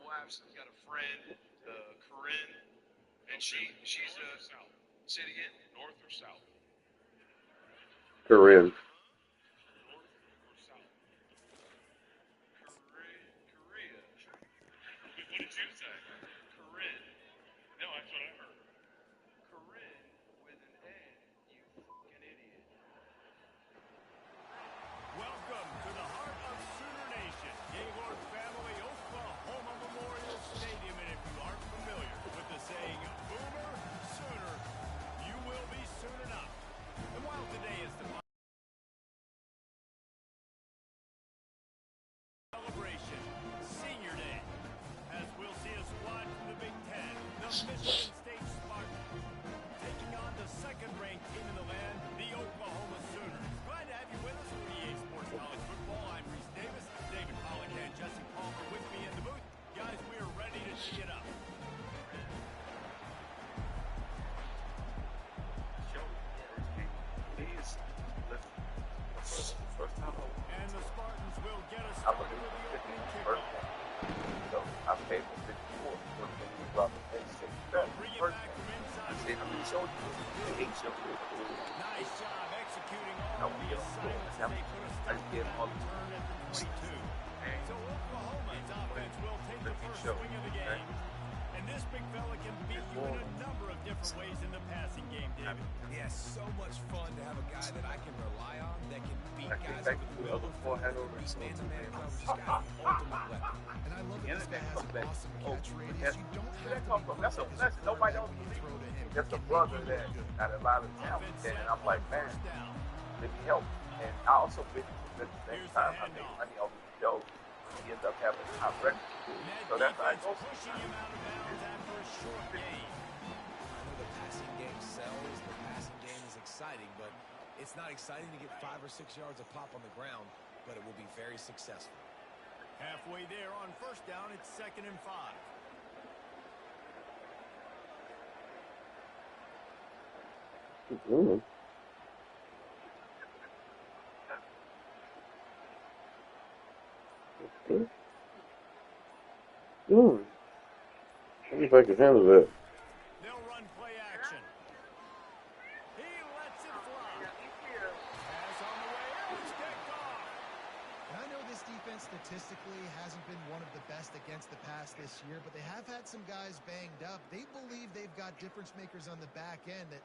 wife's got a friend, Corinne, and she's south. Say it again, north or south? Corinne. North or south? Korea. What did you say? Corinne. No, that's what I heard. Corinne with an N, you fucking idiot. Welcome to the heart of Sooner Nation, Gaylord Family Oklahoma Memorial Stadium. And if you aren't familiar with the saying, Boomer Sooner, you will be soon enough. And while today is the celebration, Senior Day, as we'll see a squad from the Big Ten, the Michigan State Spartans, taking on the second-ranked team in the land, the Oklahoma Sooners. Glad to have you with us for EA Sports College Football. I'm Reese Davis, David Pollack, and Jesse Palmer with me in the booth. Guys, we are ready to tee it up. And the Spartans will get us started with the opening kickoff. So I paid for 54 when you drop the pay 6. Bring it back from inside. Nice job executing all the assignments as they put us down on turn at the 22. So Oklahoma's offense will take the first swing of the game. And this big fella can beat you in a number of different ways in the passing game, David. Yeah, so much fun to have a guy that I can rely on that can beat guys over the middle. These man-to-man coverage has got the ultimate weapon. And I love that this guy has an awesome catch radius. You don't have to be that's a blessing. Nobody else throw to him. That's a brother that got a lot of talent, and I'm like, man, let me help. And I also witnessed at the same time. I made money off the show. He ended up having a top record. So that's how I go. Pushing him out of bounds after a short gain. I know the passing game sells. The passing game is exciting, but it's not exciting to get 5 or 6 yards of pop on the ground, but it will be very successful. Halfway there on first down, it's 2nd and 5. Mm-hmm. Okay. I wonder if I can handle that. They'll run play action. He lets it fly. Pass on the way. It's kicked off. And I know this defense statistically hasn't been one of the best against the pass this year, but they have had some guys banged up. They believe they've got difference makers on the back end that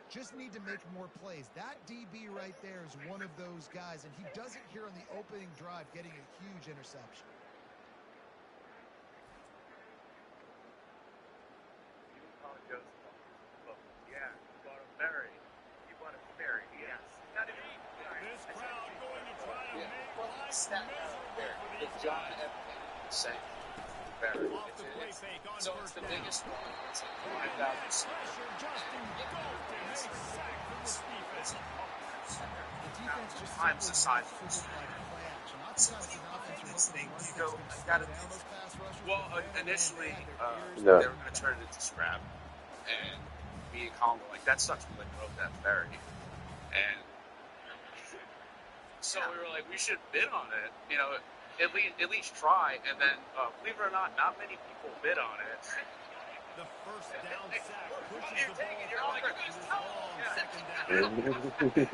just need to make more plays. That DB right there is one of those guys, and he does it here on the opening drive, getting a huge interception. This crowd going to try to make life miserable for these John guys. saying Off the play fake on so it's first the down. biggest one. It's like Pressure just engulfed him. A sack from this defense. The defense just times the size of simply this like play action. Not the kind of offense you're hoping to run I gotta down those pass rushers. Well, initially, No. they were going to turn it into scrap. And me and Colin were like, that sucks. We like wrote that Barry. And so we were like, we should bid on it. You know, at least try. And then, believe it or not many people bid on it. The first down sack pushes You're the taking ball your back. own This tell long them. second down.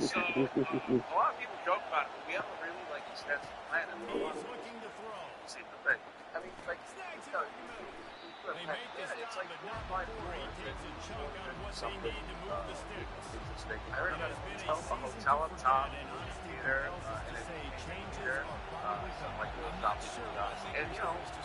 So, a lot of people joke about it, but we have a really, like, extensive plan. And we're He's looking to throw. see the thing. I mean, like, Snags it up the middle. They make this it's stop, like but not before he takes a chunk out of what they need to move the sticks. I heard about a hotel up top, theater, and To say changes theater, are probably something like coming. that. I'm not sure. And, you know, Is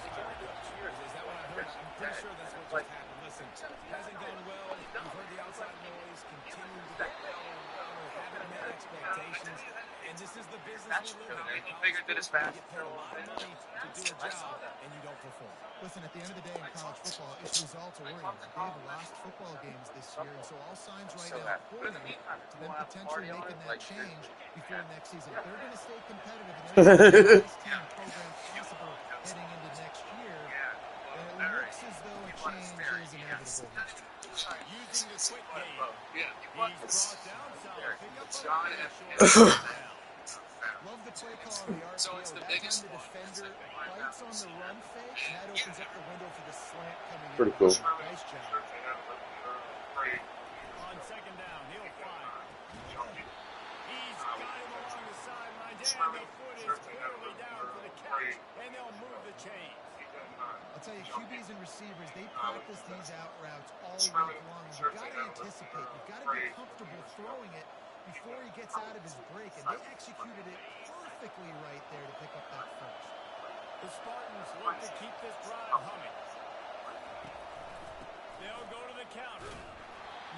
that what I heard? I'm pretty sure that's what just happened. Listen, hasn't gone well. You've heard the outside noise. Continuing to get haven't met expectations. And this is the business we live in. He figured that it's fast. You get paid a lot of money to do a job, and you don't perform. Listen, at the end of the day in college football, it's results are oriented. They have lost football games this year, and so all signs right now point to them potentially making that change before next season. They're going to stay competitive, and they're going to be the best team program possible heading into next year. And it looks as though a change is inevitable. Using the quick game. Yeah. He's brought down solid. Pick up John on F. the short down. love the play call on the RPO. So it's the That biggest time the one. It's defender like bites on the run fake, and that opens up the window for the slant coming Pretty in. cool. Nice job. On second down, he'll fire. He's got him along the sidelines, and the foot is clearly down for the catch, and they'll move the chains. I'll tell you, QBs and receivers, they practice these out routes all week long. You've got to anticipate. You've got to be comfortable throwing it before he gets out of his break, and they executed it perfectly right there to pick up that first. The Spartans look to keep this drive humming. They'll go to the counter.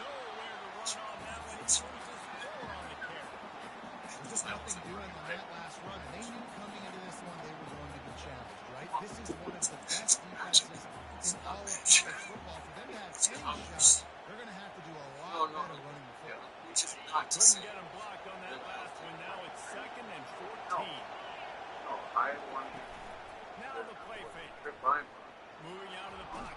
Nowhere to run on that one. He loses 4 on the carry. There's just nothing doing on that last run, and they knew coming into this one they were going to be challenged, right? This is one of the best defenses in all of college football. For them to have any shot, they're going to have to do a lot better running the football. Couldn't get him blocked on that last one. Now it's 2nd and 14. Now the play fake. Moving out of the pocket.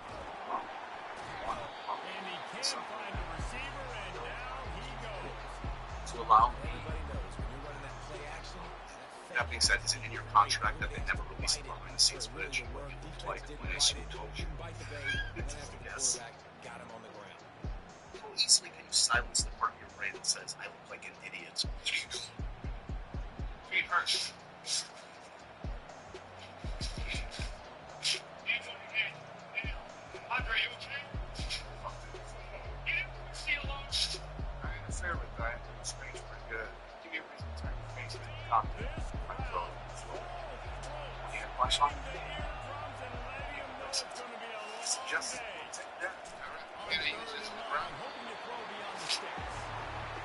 And he can't find the receiver, and down he goes. To allow Everybody knows when you're running that play action, that being said, is it in your contract that they never release the behind the scenes footage of what you look like when I assume coach? didn't bite the bait, and then after the Yes. quarterback got him on the ground. How easily can you silence the part of your brain that says, I look like an idiot? Feet first. Andre, you okay? You didn't see a long. The favorite guy, the screen's pretty good. Give me a reason to turn your face to the cockpit. My phone. You have flash on? It's just take that. You're gonna use this in the ground. Hoping to throw beyond the sticks.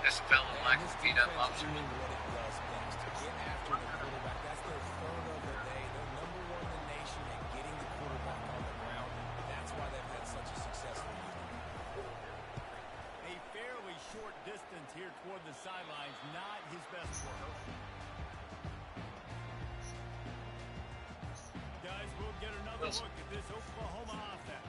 This fell in like This feet up defense lobster. doing what it does best. Get after the quarterback. That's their 3rd of the day. They're number 1 in the nation at getting the quarterback on the ground. That's why they've had such a successful year. A fairly short distance here toward the sidelines. Not his best work. Guys, we'll get another look at this Oklahoma offense.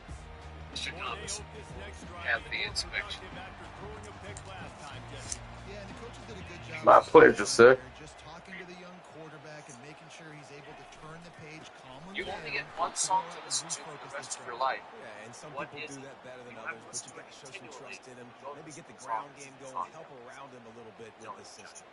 Mr. Boy, they Thomas. hope this next drive Have is the more inspection. productive after throwing a pick last time, Jesse. Yeah, and the coaches did a good job. My pleasure, sir. Just talking to the young quarterback and making sure he's able to turn the page calmly. You only get one song to listen to for the rest of your life. Yeah, and some What people is do it? that better than You have others, to but you got to show some continually trust in him. go Maybe to get the the ground songs, game the going, songs. help around him a little bit No, with this it's system.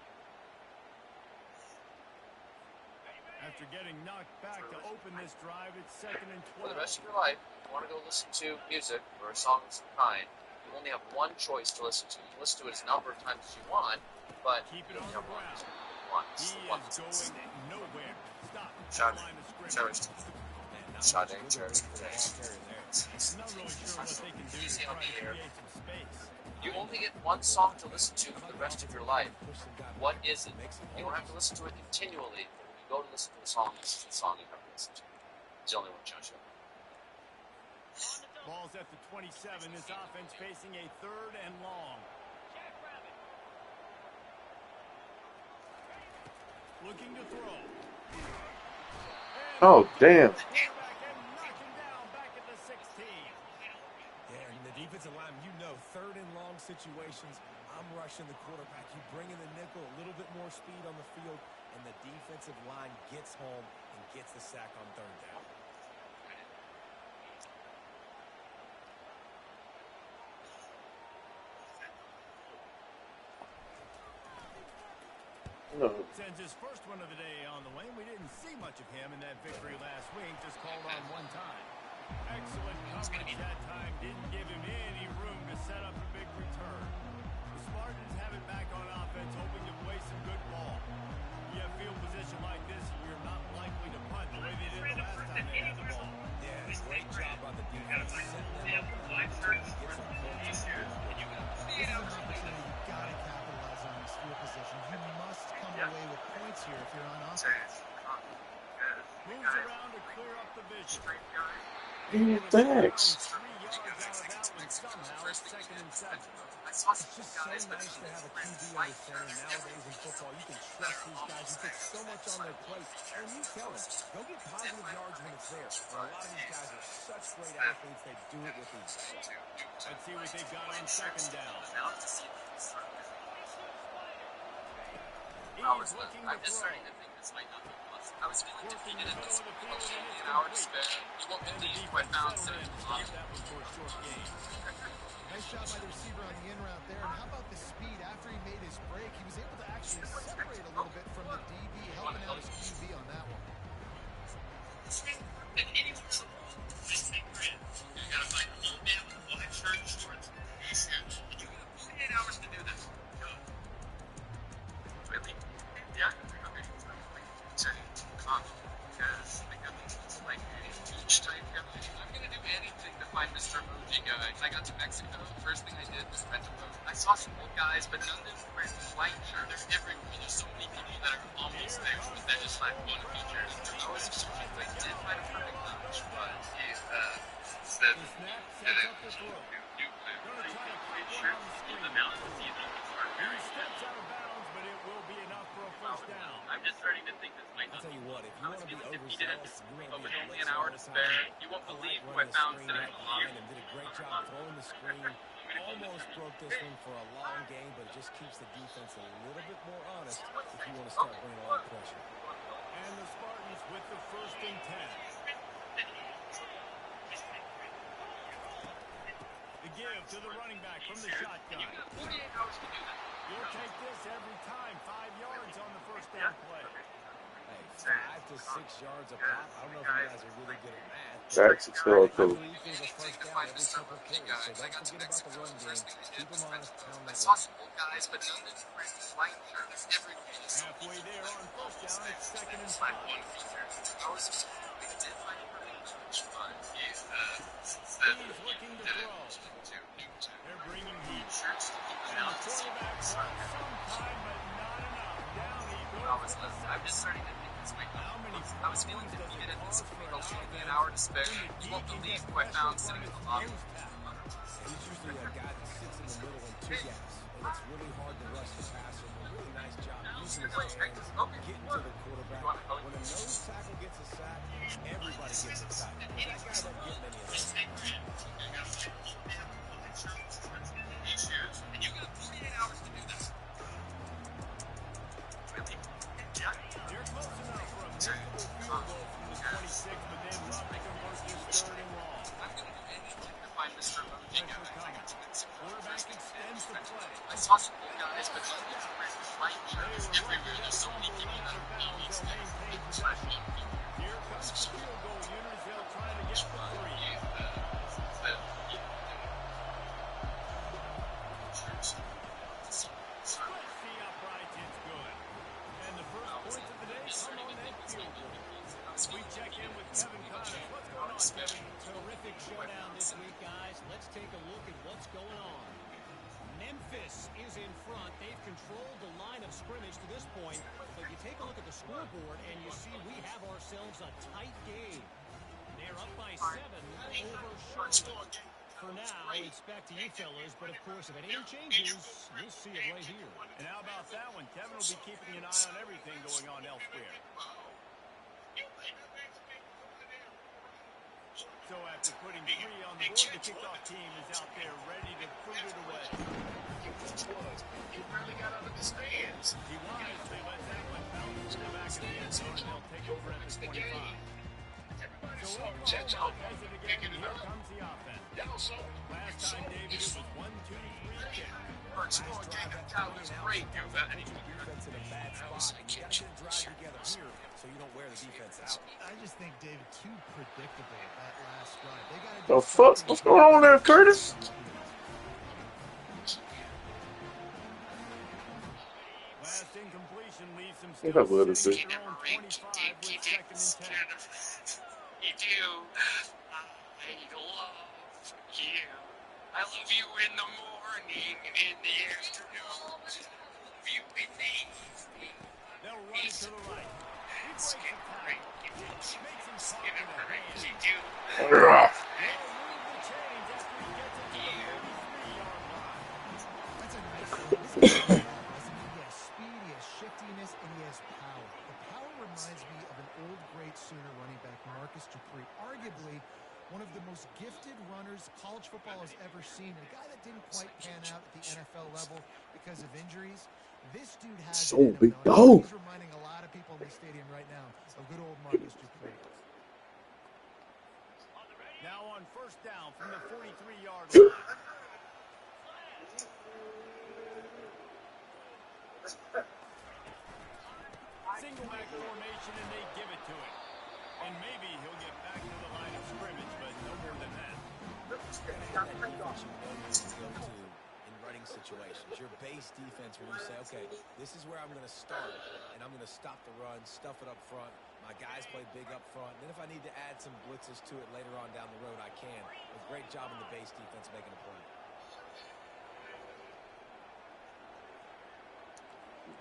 After getting knocked back to open this drive, it's 2nd and 12. For the rest of your life, if you want to go listen to music or a song of some kind, you only have one choice to listen to. You can listen to it as number of times as you want, but Keep you it on only the have one. ground. One. He It's the one. is going nowhere. Stop. Shot. Line of scrimmage. Cherished. Man, not Shot much and wiggle cherished room for the today. ball carrier there. I'm not really sure what they can do to Easy try on to the air. create some space. You only get one song to listen to for the rest of your life. Push some guy What back, is it? make some You don't have to listen to it continually. But when you go to listen to the song, this is the song you have to listen to. It's the only one chance you have. Ball's at the 27. This offense facing a 3rd and long. Looking to throw. Oh, damn. Quarterback and knock him down back at the 16. Yeah, and the defensive line, you know, 3rd and long situations, I'm rushing the quarterback. You bring in the nickel, a little bit more speed on the field, and the defensive line gets home and gets the sack on 3rd down. No. Sends his first one of the day on the way. We didn't see much of him in that victory last week. Just called on one time. Excellent coverage that time. Didn't give him any room to set up a big return. The Spartans have it back on offense, hoping to play some good ball. You have field position like this, you're not likely to punt the way they did the last time they had the ball. Yeah, great job on the defense. Setting them up and get some points. This is an opportunity you've got to capitalize on this field position. You must come away with points here if you're on offense. Moves around to clear up the vision. Thanks. 3 yards out of that one somehow. It's 2nd and 7. It's just so nice to have a QB understanding nowadays in football. You can trust these guys. You put so much on their plate. And you tell them, go get positive yards when it's there. And a lot of these guys are such great athletes, they do it with ease. Let's see what they've got on 2nd down. He looking to I'm just throw. starting to think this might not be close. I was feeling Work in defeated the at middle this of the point. field, and it's An hour to complete. spare. You won't And the believe what defense found settled sitting in at to the stop bottom. that one for a short gain. Nice job by the receiver on the in route there. And how about the speed after he made his break? He was able to actually separate a little bit from the DB, helping out his QB on that one. And anyone in the world, just take grit. You gotta find a little man with a white shirt and shorts, these shoes. And you got 48 hours to do this. Go. Really? Yeah. Okay. So, because I got this like beach type guy. I'm gonna do anything to find Mr. Emoji guy. I got to Mexico. First thing I did was rent a boat. I saw some old guys, but none of them wearing flight shirts. There's everywhere. There's so many people that are almost there that just like one feature. I was searching. I did find a perfect lunch, but instead The snap sets up the throw. new plan. Gonna try to pop one Shirts on the to keep screen. them out to see if you can start He wearing them. steps out of bounds, but it will be enough for a first down. I'm just starting to think this might I'll not tell be. you what, if you want to be overzealous, you want But to with be a only an blitzer hour all to the spare, time, you won't I believe like what running I the found screen sitting right at the behind bottom. him. Did a great job throwing the screen. Almost broke this one for a long game, but it just keeps the defense a little bit more honest if you want to start bringing a lot of pressure. And the Spartans with the 1st and 10. The give to the running back from the shotgun. 48 hours to do that. You'll take this every time. 5 yards on the first down play. Hey, 5 to 6 yards a pop. I don't know if you guys are really good at math, but That's still I cool. believe there's a first down every couple of carries. So don't forget about the run game. Keep them honest, pound I that saw rock. some old guys, but none of them wearing flight shirts. There's everywhere. There's so many Halfway there on first down. It's 2nd and It's like 5. one feature. I was I did find a perfect lunch, but Instead He's looking to did it throw. to They're bringing heat. shirts to keep them And the out to see if you quarterback can runs start wearing them. sometime, but not enough. Down he I goes was for the I'm just sack. starting to think this might How not be many close. I was feeling problems does defeated it at this cause point. for an Only an offense hour to spare. when the You won't deep can believe get what I pressure found from sitting at his the bottom. nose tackle? He's usually a guy that sits in the middle in two gaps, and it's really hard to rush the passer. A really nice job using his hands, getting to the quarterback. When a nose tackle gets a sack, everybody gets excited. That guy doesn't get many of those. And you got 48 hours to do this. Really? Yeah. They're close enough for a makeable field goal from the 26, but they love to convert this 3rd and long. I'm going to do anything to find Mr. Emoji guy. Pressure coming. Quarterback extends the play. I saw some old guys, but none of them wearing flight They shirts. were Everywhere. lucky that There's so many fumble people went that out of are bounds. almost They'll there. maintain possession. Here comes the field goal unit. They'll try to get the 3. Splits the uprights. It's good. And the first points of the day come on that field goal. We check in with Kevin Connors. What's going on, Kevin? Terrific showdown this week, guys. Let's take a look at what's going on. Memphis is in front. They've controlled the line of scrimmage to this point. But you take a look at the scoreboard, and you see we have ourselves a tight game. They're up by 7 over Charlotte. For now, it's back to you fellas. But, of course, if anything changes, you'll see it right here. And how about that one? Kevin will be keeping an eye on everything going on elsewhere. So after putting 3 on the board, the kickoff team is out there ready to put it away. You barely got out of the stands. He wisely lets that one bounce to the back of the end zone, and they'll take over at the 25. So Oklahoma has it again, and here comes the offense. Last time, David, it was 1, 2, 3 kick. First score, Jacob Cow was great. Defense in a bad spot. You got to get a drive together here so you don't wear the defense out. I just think, David, too predictable that last drive. They got to The fuck? What's going on there, Curtis? Last incompletion leaves them What up, still little sitting sis? at their own 25 with 2nd and 10. You do. I love you. I love you in the morning and in the afternoon. I love you in the evening. They'll run it to the right. He breaks the tackle. Makes him talk Give to it the right. hands. You do. They'll move the chains after he gets it to the 43-yard line. That's a nice one. This guy, he has speed, he has shiftiness, and he has power. The power reminds me of an old great Sooner running back, Marcus Dupree. Arguably one of the most gifted runners college football has ever seen. A guy that didn't quite pan out at the NFL level because of injuries. This dude has So it in him, big though. dog. He's reminding a lot of people in the stadium right now of good old Marcus Dupree. Now on first down from the 43-yard line. Single back formation, and they give it to him. And maybe he'll get back to the line of scrimmage, but no more than that. In running situations, your base defense where you say, okay, this is where I'm going to start, and I'm going to stop the run, stuff it up front. My guys play big up front. Then if I need to add some blitzes to it later on down the road, I can. A great job in the base defense making a play.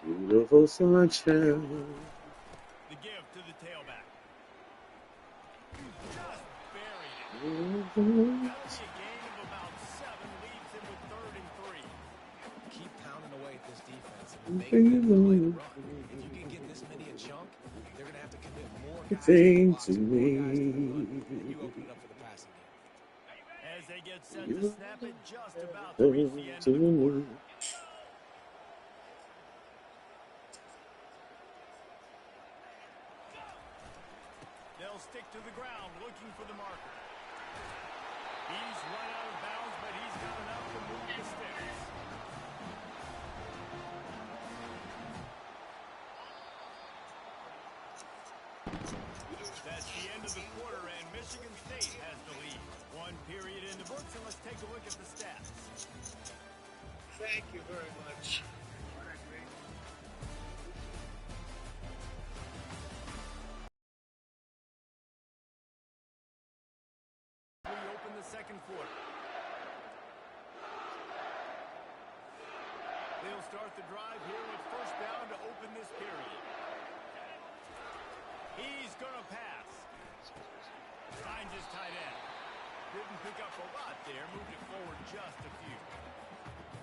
Beautiful sunshine. The give to the tailback. Just buried it. That'll be a gain of about 7, leaves him with 3rd and 3. Keep pounding away at this defense and make them play the run. If you can get this many a chunk, they're going to have to commit more guys to the box, more guys to the run, and you open it up for the passing game. As they get set to snap it, just about to reach the end of the quarter. They'll stick to the ground looking for the marker. He's run out of bounds, but he's got enough to move the sticks. That's the end of the quarter, and Michigan State has the lead. 1 period in the books, and let's take a look at the stats. Thank you very much. We open the second quarter. They'll start the drive here with first down to open this period. He's going to pass. Finds his tight end. Didn't pick up a lot there. Moved it forward just a few.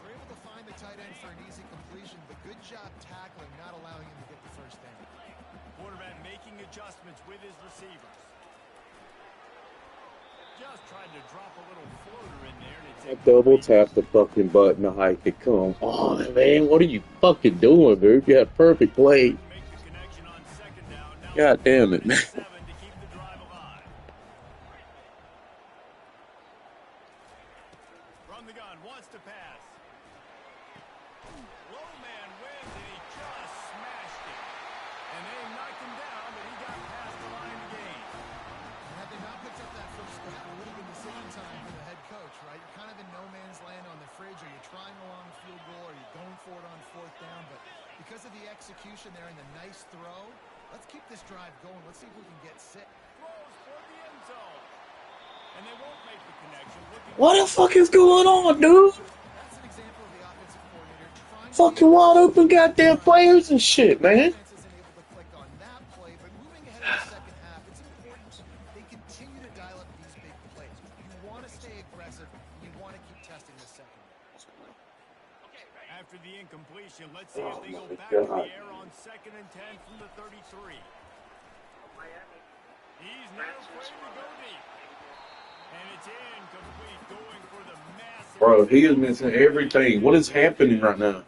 We're able to find the tight end for an easy completion, but good job tackling, not allowing him to get the first down. Quarterback making adjustments with his receivers. Just trying to drop a little floater in there. I double tap the fucking button to hike it. Come on, man. What are you fucking doing, dude? You had perfect play. God damn it, man. From the gun, wants to pass. Low man wins, and he just smashed it. And they knocked him down, but he got past the line to gain. And had they not picked up that first down, it would have been decision time for the head coach, right? You're kind of in no man's land on the fridge. Are you trying a long field goal? Are you going for it on 4th down? But because of the execution there and the nice throw, let's keep this drive going. Let's see if we can get 6. Throws for the end zone. And they won't make the connection. What the fuck is going on, dude? That's an example of the offensive coordinator trying Fucking wide open goddamn players and shit, man. defense isn't able to click on that play, but moving ahead in the second half, it's important they continue to dial up these big plays. You want to stay aggressive. You want to keep testing the second. After the incompletion, let's see if they go back to the air on 2nd and 10 from the 33. He's not afraid to go deep. And it's incomplete, going for the massive... Bro, he is missing everything. What is happening right now?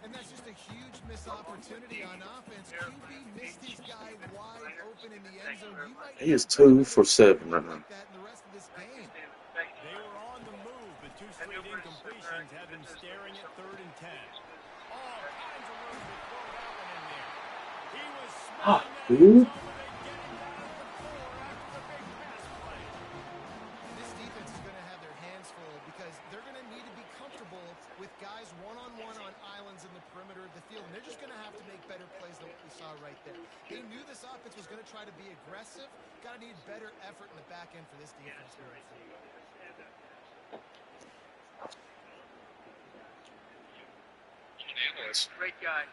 And that's just a huge missed opportunity on offense. QB missed his guy wide open in the end zone. You might He is 2 for 7 right now. like that in the rest of this game. They were on the move, but 2 straight incompletions have them staring at 3rd and 10. All kinds of room to throw that one in there. He was Ah, smelling that dude. end zone, but they get him down at the 4 after the big pass play. This defense is going to have their hands full because they're going to need to be comfortable with guys one-on-one on islands in the perimeter of the field. And they're just going to have to make better plays than what we saw right there. They knew this offense was going to try to be aggressive. Got to need better effort in the back end for this defense. Great guy.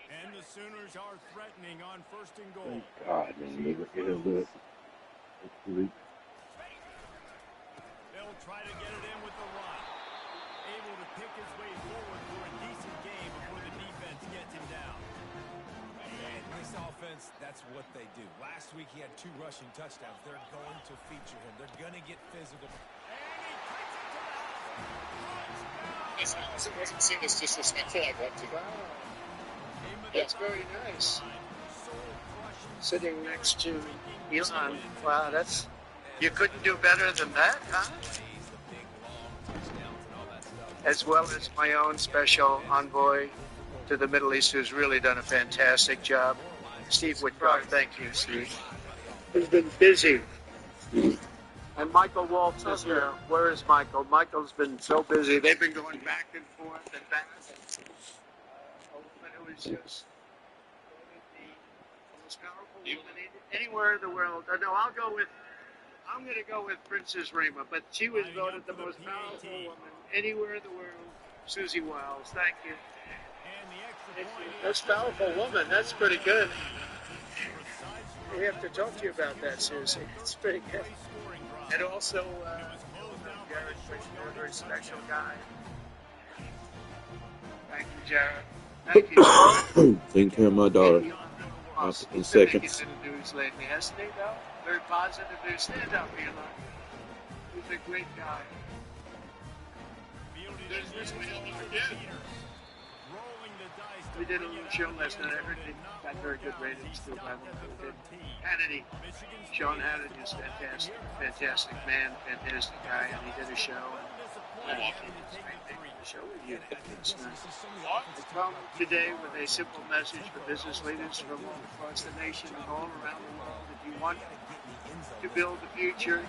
And the Sooners are threatening on 1st and goal. God, man. Look at it. They'll try to get it in with the run. Able to pick his way forward for a decent game before the defense gets him down. And they saw defense, that's what they do. Last week he had 2 rushing touchdowns. They're going to feature him. They're going to get physical. As long as it wasn't seen as disrespectful, I want to. Wow. That's very nice. Sitting next to Elon. Wow, that's... You couldn't do better than that, huh? As well as my own special envoy to the Middle East, who's really done a fantastic job. Steve Whitcock, thank you, Steve. He's been busy. And Michael Waltz is here. Where is Michael? Michael's been so busy. They've been going back and forth and back. A woman who is just the most powerful woman anywhere in the world. No, I'm going to go with Princess Rima, but she was voted the most powerful woman anywhere in the world. Susie Wiles, thank you. Most powerful woman, that's pretty good. We have to talk to you about that, Susie. It's pretty good. And also, Jared Kushner, a very special guy. Thank you, Jared. Thank you. Taking care of my daughter. In seconds. Making news lately, hasn't he, though? Very positive news. Stand up, Elon. He's a great guy. We did a little show last night. I heard they got very good ratings too. Hannity. Sean Hannity is fantastic. Fantastic man, fantastic guy, and he did a show. And he did a show with you. I come today with a simple message for business leaders from all across the nation and all around the world. If you want to build the future,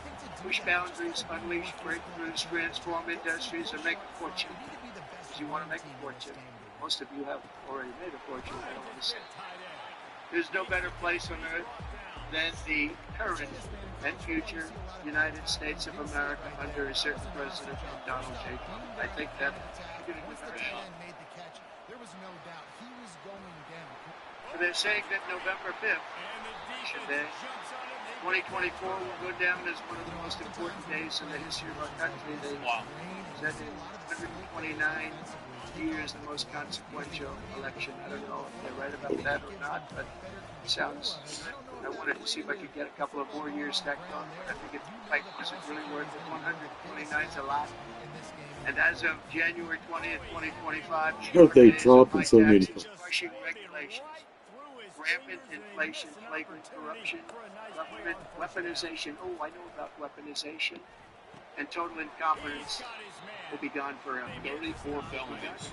push boundaries, unleash breakthroughs, transform industries, and make a fortune. If you want to make a fortune, most of you have already made a fortune. There's no better place on earth than the current and future United States of America under a certain president, Donald J. Trump. I think that he did a good job. They're saying that November 5th, should they? 2024 will go down as one of the most important days in the history of our country. They said in 129 years, the most consequential election. I don't know if they're right about that or not, but it sounds good. I wanted to see if I could get a couple of more years stacked on. I think it's like, is it really worth it? 129 is a lot. And as of January 20th, 2025, How are they dropping so many? crushing regulations, rampant inflation, flagrant corruption, government weaponization. Oh, I know about weaponization. And total incompetence will be gone forever. 34 felonies.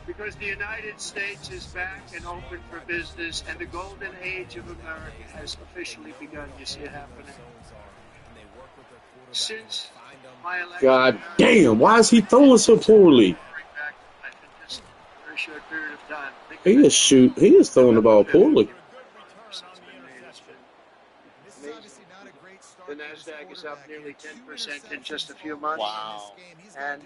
Because the United States is back and open for business, and the golden age of America has officially begun. You see it happening. Since my election, God damn, why is he throwing so poorly? Very short period of time. He is throwing the ball poorly. The NASDAQ is up nearly 10% in just a few months. Wow. And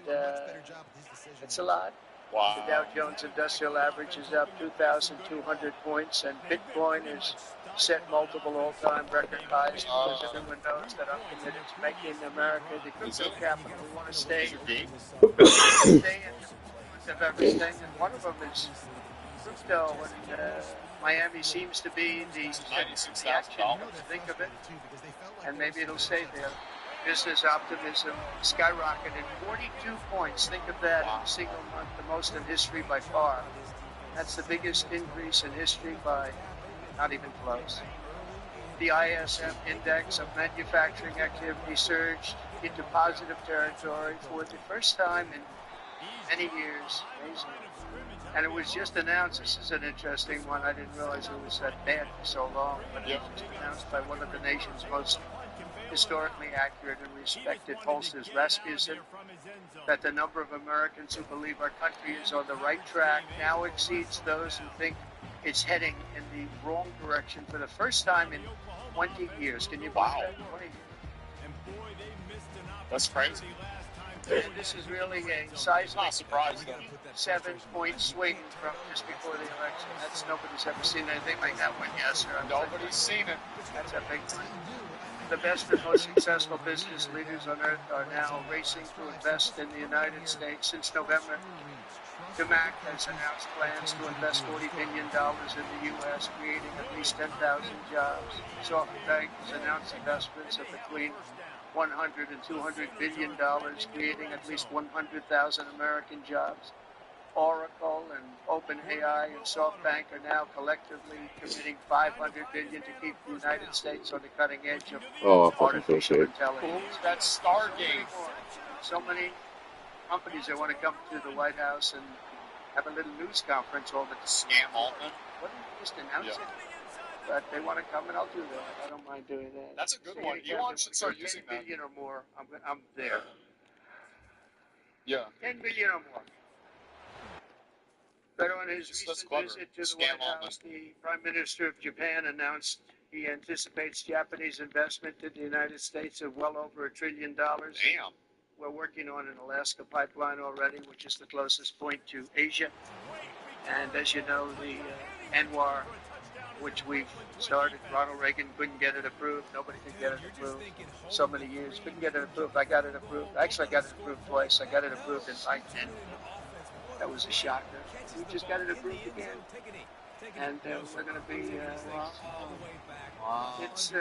it's a lot. Wow. The Dow Jones Industrial Average is up 2,200 points, and Bitcoin has set multiple all-time record highs because everyone knows that I'm committed to making America the crypto capital. We want to stay in of everything, and one of them is crypto, and Miami seems to be the action. Think of it, and maybe it'll stay there. Business optimism skyrocketed 42 points. Think of that in a single month, the most in history by far. That's the biggest increase in history by not even close. The ISM index of manufacturing activity surged into positive territory for the first time in many years. Amazing. And it was just announced. This is an interesting one. I didn't realize it was that bad for so long, but it was announced by one of the nation's most historically accurate and respected pollsters, Rasmussen, that the number of Americans who believe our country is on the right track now exceeds those who think it's heading in the wrong direction for the first time in 20 years. Can you believe that? 20 years. That's crazy. And this is really a seismic 7-point swing from just before the election. Nobody's ever seen anything like that one. Yes, sir. Nobody's seen it. That's a big one. The best and most successful business leaders on earth are now racing to invest in the United States. Since November, DeMac has announced plans to invest $40 billion in the U.S., creating at least 10,000 jobs. SoftBank has announced investments of between 100 and 200 billion dollars, creating at least 100,000 American jobs. Oracle and OpenAI and SoftBank are now collectively committing 500 billion to keep the United States on the cutting edge of artificial intelligence. Oh, that's Stargate. So many companies that want to come to the White House and have a little news conference all the time. Scam Altman. Why don't you just announce it? But they want to come, and I'll do that. I don't mind doing that. That's a good one. Elon should start using 10 that. billion or more, I'm there. Yeah. 10 billion or more. But on his recent visit to the White House, the Prime Minister of Japan announced he anticipates Japanese investment in the United States of well over $1 trillion. Damn. We're working on an Alaska pipeline already, which is the closest point to Asia. And as you know, the ANWR, which we've started, Ronald Reagan couldn't get it approved. Nobody could get it approved. So many years, couldn't get it approved. I got it approved. Actually, I got it approved twice. I got it approved in 2010. That was a shocker. We just got it approved again. And we're going to be, it's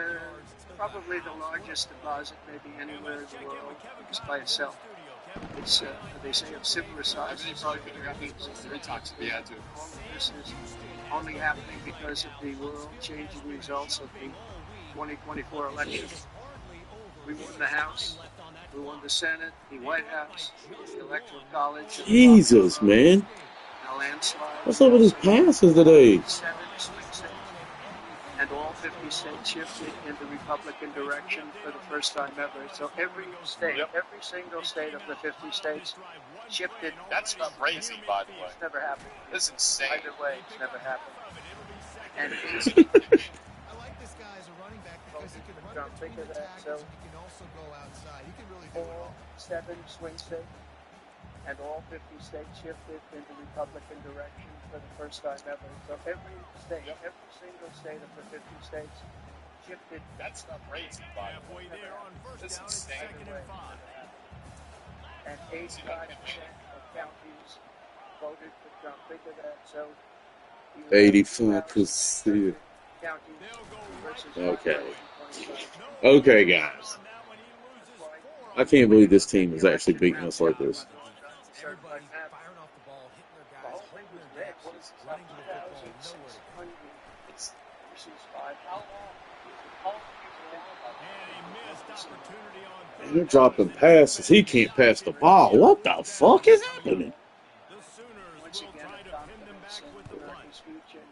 probably the largest deposit maybe anywhere in the world, just by itself. It's, they say, of similar size. They probably could have gotten three times if we had to. All of this is only happening because of the world-changing results of the 2024 election. We won the House, we won the Senate, the White House, the Electoral College. Jesus, man. A landslide. What's up with his passes today? 7 swing states. And all 50 states shifted in the Republican direction for the first time ever. So every state, every single state of the 50 states shifted. That's crazy, by the way. It's never happened. This is insane. Either way, it's never happened. And I like this guy as a running back because he can run between the tackles and he can also go outside. He can really do it all. 7 swing states. And all 50 states shifted in the Republican direction for the first time ever. So every state, every single state of the 50 states shifted. That's not crazy, by the way. This is insane. And 85% of counties voted for Trump. Think of that. So 85%. Okay. Okay, guys. I can't believe this team is actually beating us like this. Everybody firing off the ball, hitting their guys, holding their necks, running to the football, nowhere. They're dropping passes. He can't pass the ball. What the fuck is happening? The Sooners will try to pin them back with the punt.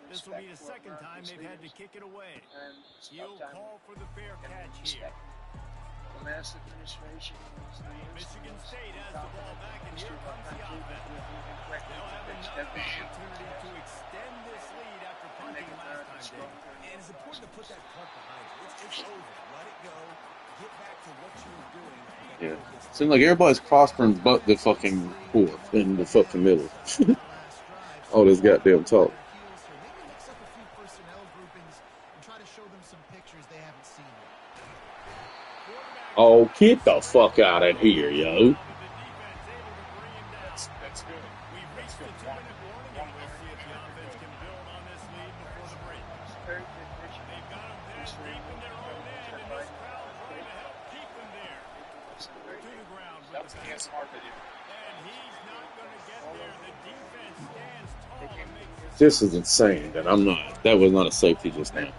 This will be the second time they've had to kick it away. He'll call for the fair catch here. The last administration was Michigan State has the ball back, and here comes the offense. They'll have another opportunity to extend this lead after punting last time. And it's important to put that punt behind you. It's over. Let it go. Get back to what you were doing. Yeah. Seems like everybody's prospering but the fucking poor in the fucking middle. All this goddamn talk. Oh, get the fuck out of here, yo. That's good. We've reached the 2-minute warning, and we'll see if the offense can build on this lead before the break. They've got them past deep in their own end, and this crowd trying to help keep them there. To the ground with the pass. And he's not going to get there. The defense stands tall and makes This is insane, and that was not a safety just now.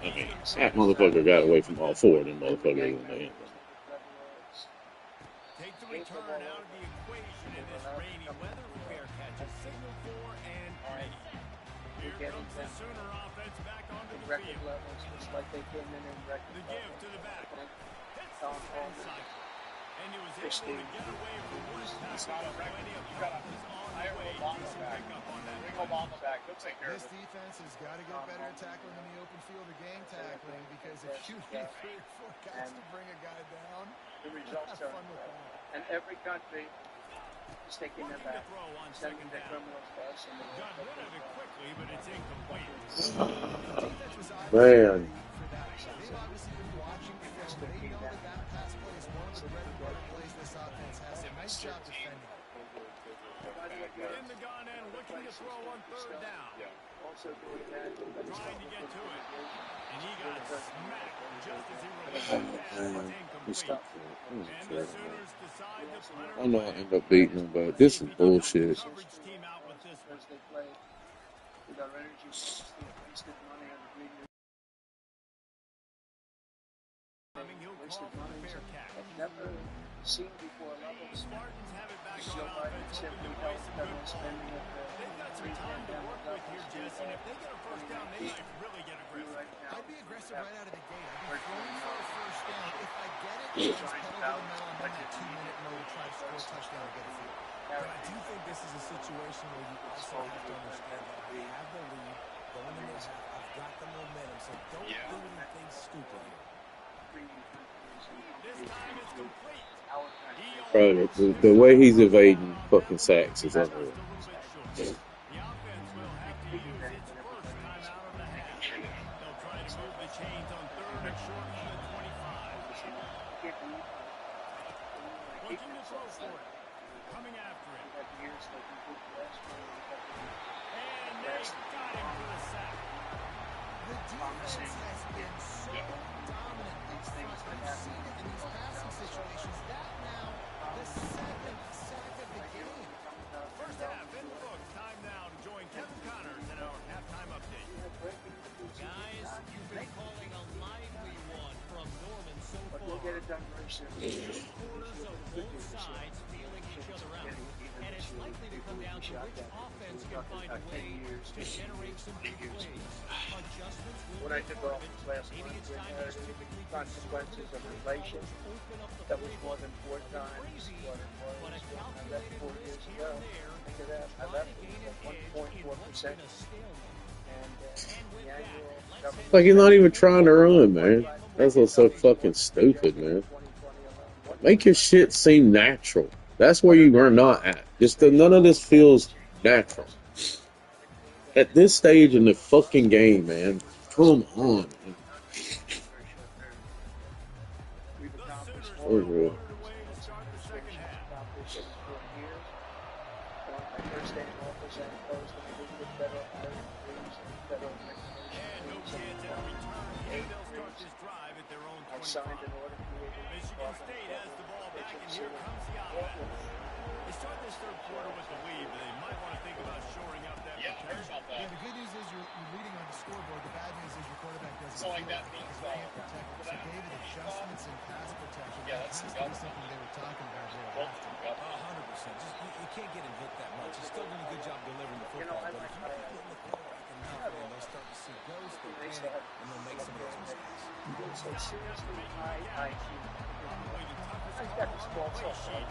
I mean, that motherfucker got away from all four of them motherfuckers in the end. Take the return out of the equation in this rainy weather. Fair catch is signaled for and made. Here comes the Sooner offense back onto the field. The give to the back. Hits the spin cycle. And he was able to get away from one tackle. Plenty of practice on the way to pick up on that. This defense has got to get better at tackling in the open field or game tackling, because if you need 3 or 4 guys to bring a guy down, the results are and every country is taking them back, sending their criminals to us. Got rid of it quickly, but it's incomplete. Man. They've obviously been watching film. They know that that pass play is one of the bread and butter plays this offense has. Nice job defending. In the gun and looking to throw on third down. Also doing that. Trying to get to it. And he got smacked just as he released the pass. It's incomplete. And the Sooners decide to punt I know I end up beating them, but this is bullshit. coverage team out with this one. Because they play with our energy, wasted money on the green. Wasted money. I've never seen before levels. Spartans have it back Joe on Biden offense, simply hoping to play some federal good ball. spending at They've got some time to work with here, Jesse, and if they get a first down, they might really get aggressive. right now. I'd be aggressive right out of the gate. I'd be throwing for a first down. If I get it, just pedal to the metal. I'm in that 2-minute mode to try to score a touchdown and get a field. But I do think this is a situation where you also have to understand that I have the lead going into this half. I've got the momentum, so don't do anything stupid here. This time it's complete. Bro, the way he's evading fucking sacks is unreal. The offense will have to use its first time out of the half. They'll try to move the chains on third and short from the 25. Looking to throw for it. Coming after it. And they got him for the sack. The defense has been so dominant up front. You've seen it in these passing situations. That now, the second sack of the game. First half in the books. Time now to join Kevin Connors in our halftime update. Guys, you've been calling a lively one from Norman so far. We'll get it done very soon. Quarters of both sides feeling each other out. And it's likely to come down to which offense can find a way to generate some big plays. Adjustments will When I be took part off of it. last Maybe month, it's we time to inherited typically consequences of inflation. open up the That was floor. more than 4 times Crazy, what it was but a when I left calculated 4 risk years here ago. and there. Think of that. I Try left to gain an at edge in what's 1.4%. been a stalemate. And with the that, annual let's government Like he's not even trying to run, man. That's what's so fucking stupid, man. 2020 alone. Make your shit seem natural. That's where you are not at. Just none of this feels natural. At this stage in the fucking game, man. Come on. Man. We've accomplished Oh, more real. Away to start the second half. accomplished in 4 years. On my first day in office, I imposed a new federal hiring freeze and federal recognition And no freeze. chance at a return. And they'll start this drive at their own I signed 25. an order creating Michigan State has the ball back, and here comes the offense. They start this third quarter with the lead, but they might want to think about shoring up that protection. Yeah, the good news is you're leading on the scoreboard. The bad news is your quarterback doesn't feel like it because you can't protect him. So David, adjustments in pass protection, that has to be something they were talking about here at halftime. 100%. Just you can't get him hit that much. He's still doing a good job delivering the football. But if you keep hitting the quarterback enough, man, they'll start to see ghosts, they'll panic, and they'll make some of those mistakes. It's a seriously high IQ. I got this ball so hard.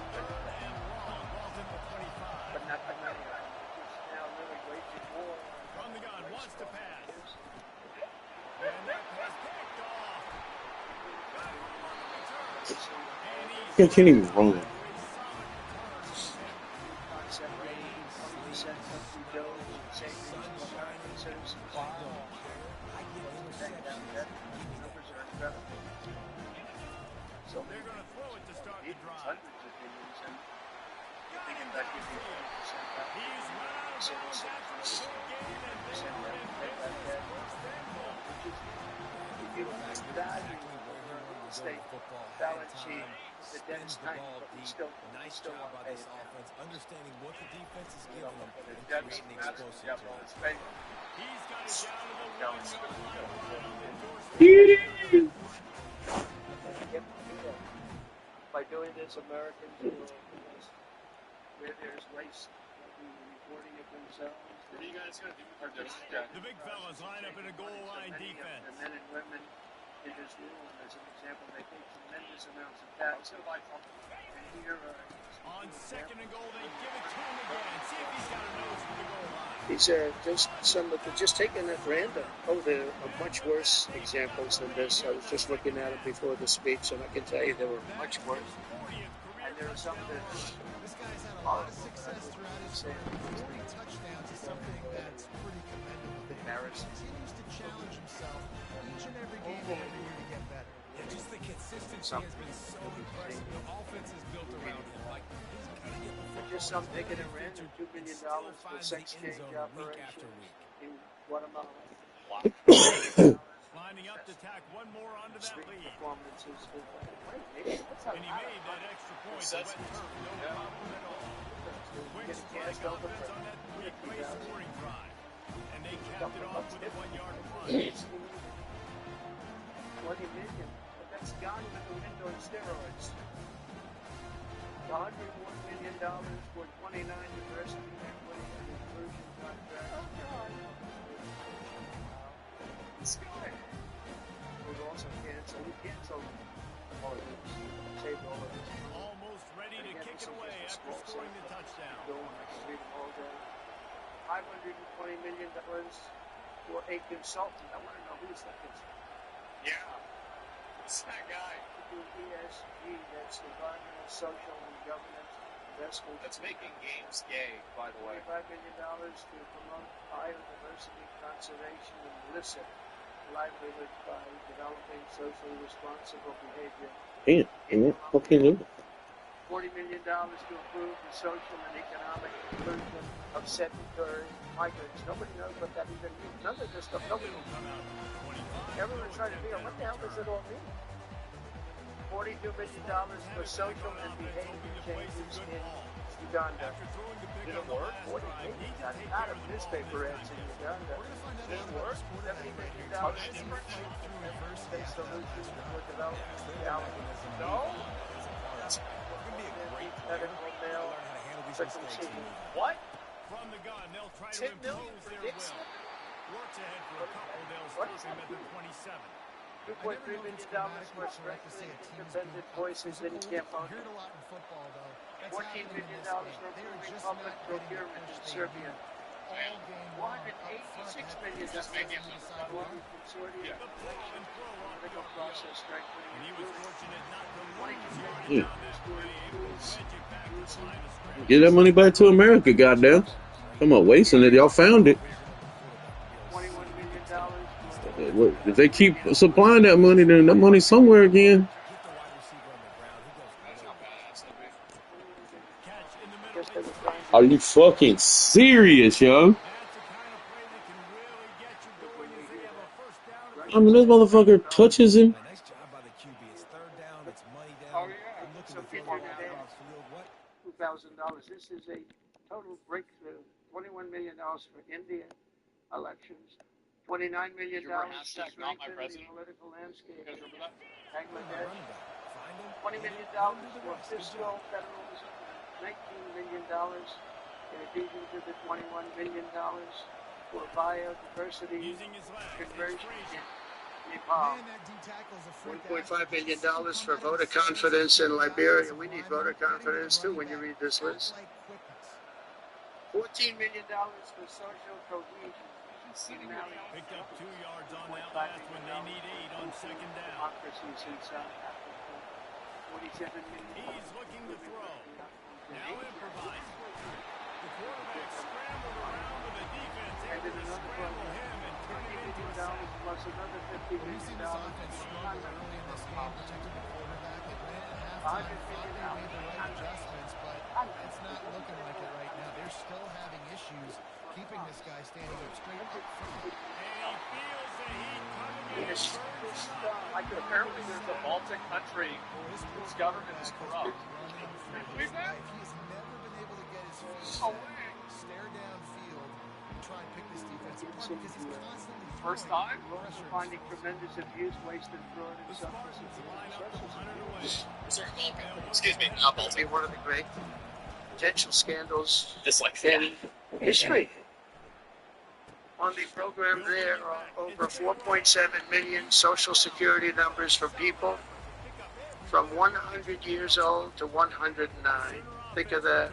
But not the money. It's now really way too more. From the gun, wants to pass. And that pass picked off. Got it on the return. And he's He can't even run. So they're going to throw it to start the drive. hundreds of millions, and Got him that down gives the you field. 1% back. He's run out of bounds after a full game, and they are in business. First and goal. If you value the state balance sheet, the Dennis time, but we still Nice job want by to pay this it. offense, understanding what the defense is You giving know, them but and it doesn't creating matter. explosive Yeah, drives. well, it's paid. He's got it down to the 1-yard line, right on the doorstep. By doing this, Americans will, where there's waste, will be reporting it themselves. What are you guys going to do with your The big fellas line up in a goal line defense. The men and women in this room, as an example, they pay tremendous amounts of tax. And here, On second and goal, they give it to him again. See if he's got a nose for the goal line. these are just some of the, just taken at random. Oh, there are much worse examples than this. I was just looking at it before the speech, and I can tell you there were much worse. And there are some that This guy's had a lot of success throughout his career. 40 touchdowns is something that's pretty commendable. He continues to challenge himself each and every game. Just the consistency has been so impressive. The offense is built around him. Like, he's gonna get the football. Just some digging around featured $2 and million still for finds sex the end change zone week after operations week. in Guatemala. Lining up to tack one more onto that Street lead. performances. And he made that extra point. The wet turf, no problem at all. Quick strike offense on that weak play scoring drive. And they capped it off with a 1-yard run. 20 million. But that's gone with the window on steroids. $101 million for 29 diversity, equity, and inclusion contract. Oh, God. We've also canceled. We canceled all of this. Saved all of this. Almost ready to kick it away after scoring the touchdown. $520 million for a consultant. I want to know who's that consultant. Yeah. Who's that guy? ESG, that's Environmental, Social, and Governance Investment. That's making games gay, by the way. $25 million to promote biodiversity conservation and illicit livelihoods by developing socially responsible behavior. Damn, I'm not fucking doing it. $40 million to improve the social and economic inclusion of sedentary migrants. Nobody knows what that even means. None of this stuff, nobody knows. Everyone's trying to figure out what the hell does it all mean? $42 million for social and behavior changes in Uganda. Did it work? Not of newspaper ads in Uganda. Did it work? $70 million How did it work? solutions for development reality. No? Medical male circumcision. What? From the gun, they'll try to 10 million impose for their Dick will. Smith? Works ahead for a couple. They'll What stop is him that? at the 27. $2.3 million for strengthening independent voices in Cambodia. Heard a lot in football, though. That's $14 happening in million this for game. They are improving just public not getting the procurement push in they Serbia. need all game long. $186 million Just making it Decide for why. the consortium Yeah. The pull and throw on political process strengthening. And he was fortunate not to lose Yeah. yardage on that play. Able to wedge it back to the line of scrimmage. Get that money back to America, goddamn. Come on, wasting it. Y'all found it. $21 million for If they keep supplying that money, then that money's somewhere again. That's not badass, that'd be. Catch in the middle. just as a friend. Are you fucking serious, yo? That's the kind of play that can really get you going as they have a first down. I mean, this motherfucker touches him. Nice job by the QB. It's third down. It's money down. Oh, yeah. I'm looking So to people throw it are out dead. on the field. What? $2,000. This is a total breakthrough. $21 million for India elections. $29 million You were to hashtag not my strengthen the president? political landscape. You guys remember that? Bangladesh. Running back. Find him. $20 million for fiscal federalism. $19 million in addition to the $21 million for biodiversity Using his legs. conversion Crazy. in Nepal. Man, that D tackle's a freak $1.5 billion for voter confidence in Liberia. We need voter confidence too when you read this list. $14 million for social cohesion. In Mali. Picked up 2 yards on that last one. They need 8 on second down. Democracies in South Africa. $47 million. He's looking to throw. Now improvising. The quarterback scrambled around with the defense, And able then to another scramble him and turn it into a sack. plus another $50 We've million. seen this offense struggle early in this game, protecting the quarterback. It ran at halftime, thought they made the right adjustments, but it's not looking like it right now. They're still having issues keeping this guy standing up straight up front. And he feels the heat coming in. Yes. Like, apparently there's a Baltic country whose government is corrupt. He's never been able to get his feet Oh, stare downfield and try and pick this defense apart because he's constantly First throwing time? We're also finding tremendous abuse, waste, and fraud in substance abuse. Sorry, Balkan. Excuse me, not Be Baltic. one of the great potential scandals Just like in history. On the program, there are over 4.7 million social security numbers for people from 100 years old to 109. Think of that.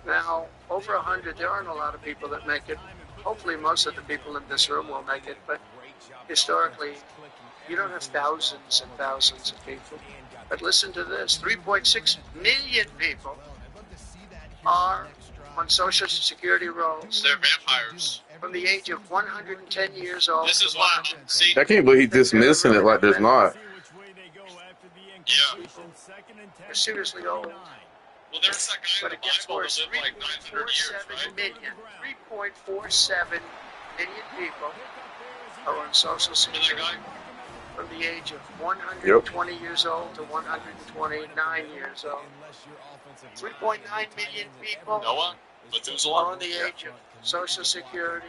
Now, over 100, there aren't a lot of people that make it. Hopefully, most of the people in this room will make it, but historically, you don't have thousands and thousands of people. But listen to this, 3.6 million people are on Social Security rolls They're vampires. from the age of 110 years old. This is what, see, I can't believe he's dismissing it like there's not. Yeah. People are seriously old. Well, there's that guy But in it the gets Bible worse. that lived like 900 years, right? 3.47 million people are on Social Security That guy? from the age of 120 years old to 129 years old. 3.9 million people Noah? Methuselah? are on the age of Social Security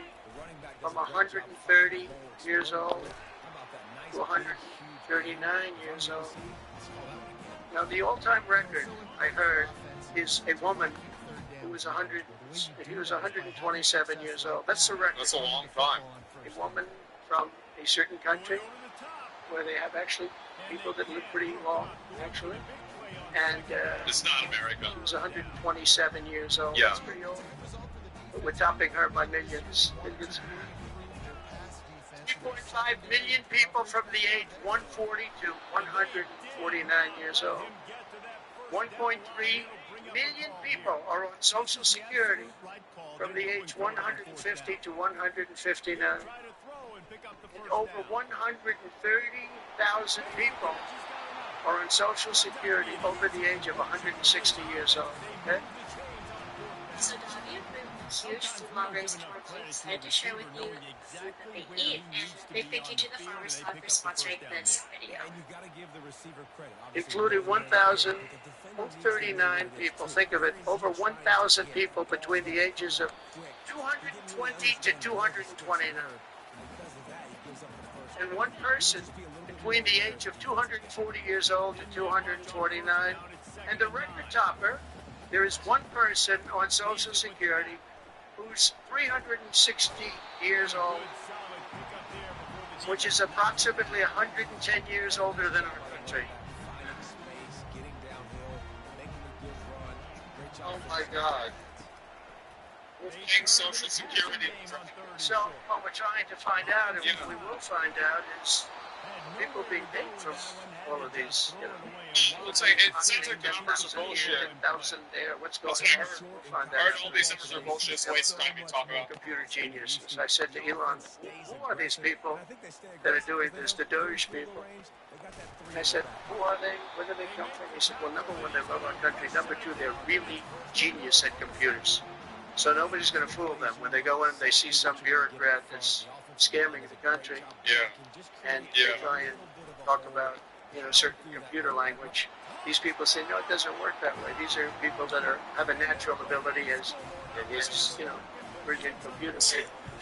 from 130 years old to 139 years old. Now, the all-time record, I heard, is a woman who was 127 years old. That's the record. That's a long time. A woman from a certain country where they have actually people that live pretty long, actually. And It's not America. she was 127 years old. Yeah. That's pretty old. But we're topping her by millions. 3.5 million people from the age 140 to 149 years old. 1.3 million people are on Social Security from the age 150 to 159. And over 130,000 people are on Social Security over the age of 160 years old. Okay? So Davy, huge food lovers are excited to share with you food that they eat, and they thank you to the Farmers Club for sponsoring this video. Including 1,039 people. Think of it, over 1,000 people between the ages of 220 to 229. And one person between the age of 240 years old to 249. And the record topper, there is one person on Social Security who's 360 years old, which is approximately 110 years older than our country. Oh my God. We're paying Social Security. So what we're trying to find out, and what we will find out, is people being paid from all of these, you know. It's like, it sounds like the numbers are bullshit. 1,000 there, what's going That's what I on? heard. We'll find I heard out. all these numbers are bullshit. It's a waste of time you talk about. Computer geniuses. I said to Elon, who are these people that are doing this, the Doge people? And I said, who are they? Where do they come from? He said, well, number one, they love our country. Number two, they're really genius at computers. So nobody's going to fool them. When they go in, they see some bureaucrat that's scamming the country. Yeah. And they try and talk about, you know, certain computer language. These people say, no, it doesn't work that way. These are people that have a natural ability as you know, brilliant computers.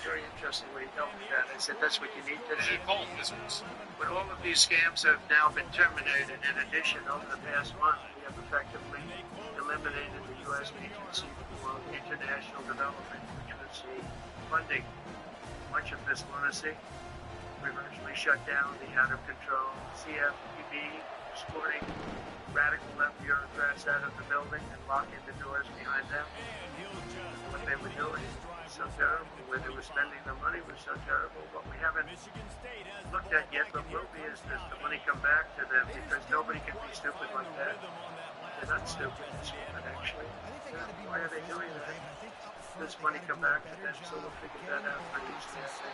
Very interesting what he told me that. I said, that's what you need today. But all of these scams have now been terminated. In addition, over the past month, we have effectively eliminated the U.S. Agency for International Development, which was funding much of this lunacy. We've actually shut down the out-of-control CFPB, escorting radical left bureaucrats out of the building and locking the doors behind them. What they were doing was so terrible. Where they were spending the money was so terrible. What we haven't looked at yet, but will be, is does the money come back to them? Because nobody can be stupid like that. They're not stupid, actually. Why are they doing that? Does money come back to them? So we'll figure that out pretty easily, I think.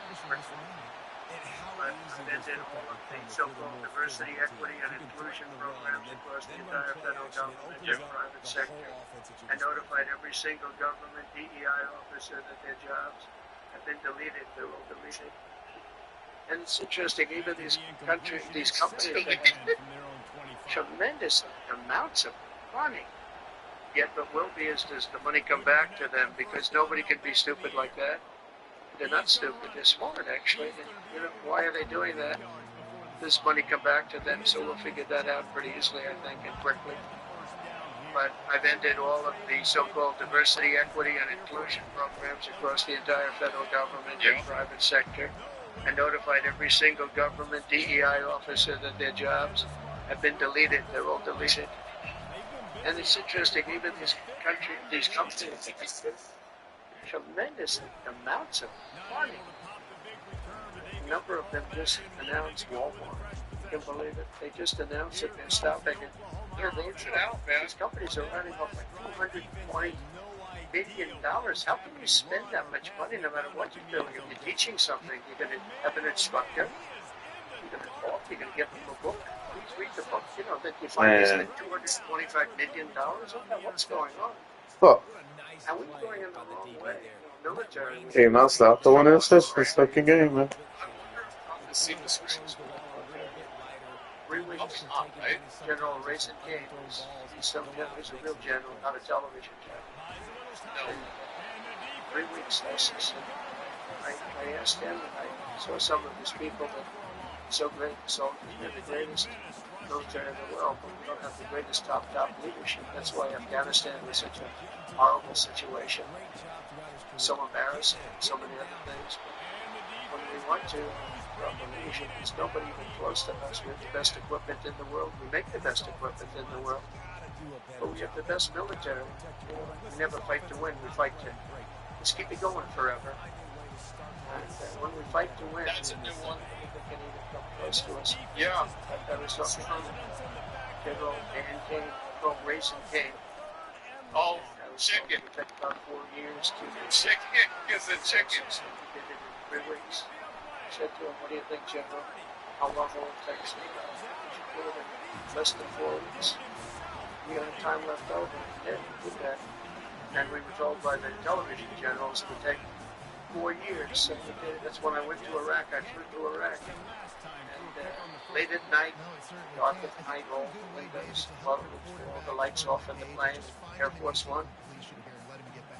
But I've ended all of the so-called diversity, equity, and inclusion programs across the entire federal government and private sector. I notified every single government DEI officer that their jobs have been deleted. They're all deleted. And it's interesting, even these companies that have tremendous amounts of money. Yet what will be is, does the money come back to them? Because nobody can be stupid like that. They're not stupid. They're smart, actually. You know, why are they doing that? Does money come back to them? So we'll figure that out pretty easily, I think, and quickly. But I've ended all of the so-called diversity, equity, and inclusion programs across the entire federal government and private sector. I notified every single government DEI officer that their jobs have been deleted. They're all deleted. And it's interesting, even these companies, tremendous amounts of money. A number of them just announced Walmart. You can believe it. They just announced that they're stopping it. They're roaching out, man. These companies are running off like $220 billion. How can you spend that much money no matter what you're doing? If you're teaching something, you're going to have an instructor. You're going to talk. You're going to give them a book. Please read the book. You know, that you find they spent $225 million on that. What's going on? Fuck. And we're going in the wrong way. You know, military. Hey, now stop throwing assists for second game, man. The seam is switched. 3 weeks. General Racing Games. He's a real general, not a television general. No. 3 weeks lessons. I asked him, and I saw some of his people that are so great soldiers. They're the greatest military in the world, but we don't have the greatest top leadership. That's why Afghanistan was such a horrible situation. So embarrassing, so many other things. But when we want to, proper leadership, there's nobody even close to us. We have the best equipment in the world. We make the best equipment in the world. But we have the best military. We never fight to win, we fight to just keep it going forever. And when we fight to win, that's a new one. They can even come close to us. Yeah. That was something. General Dan King, called Racing King. Oh, chicken. It took about 4 years to Chicken is a chicken. He did it in 3 weeks. I said to him, what do you think, General? How long will it take us? We should do it in less than 4 weeks. We had time left over. Yeah, we did that. And we were told by the television generals it would take 4 years. So that's when I went to Iraq. I flew to Iraq. And late at night, dark at night, all the windows closed, all the lights off in the plane, Air Force One.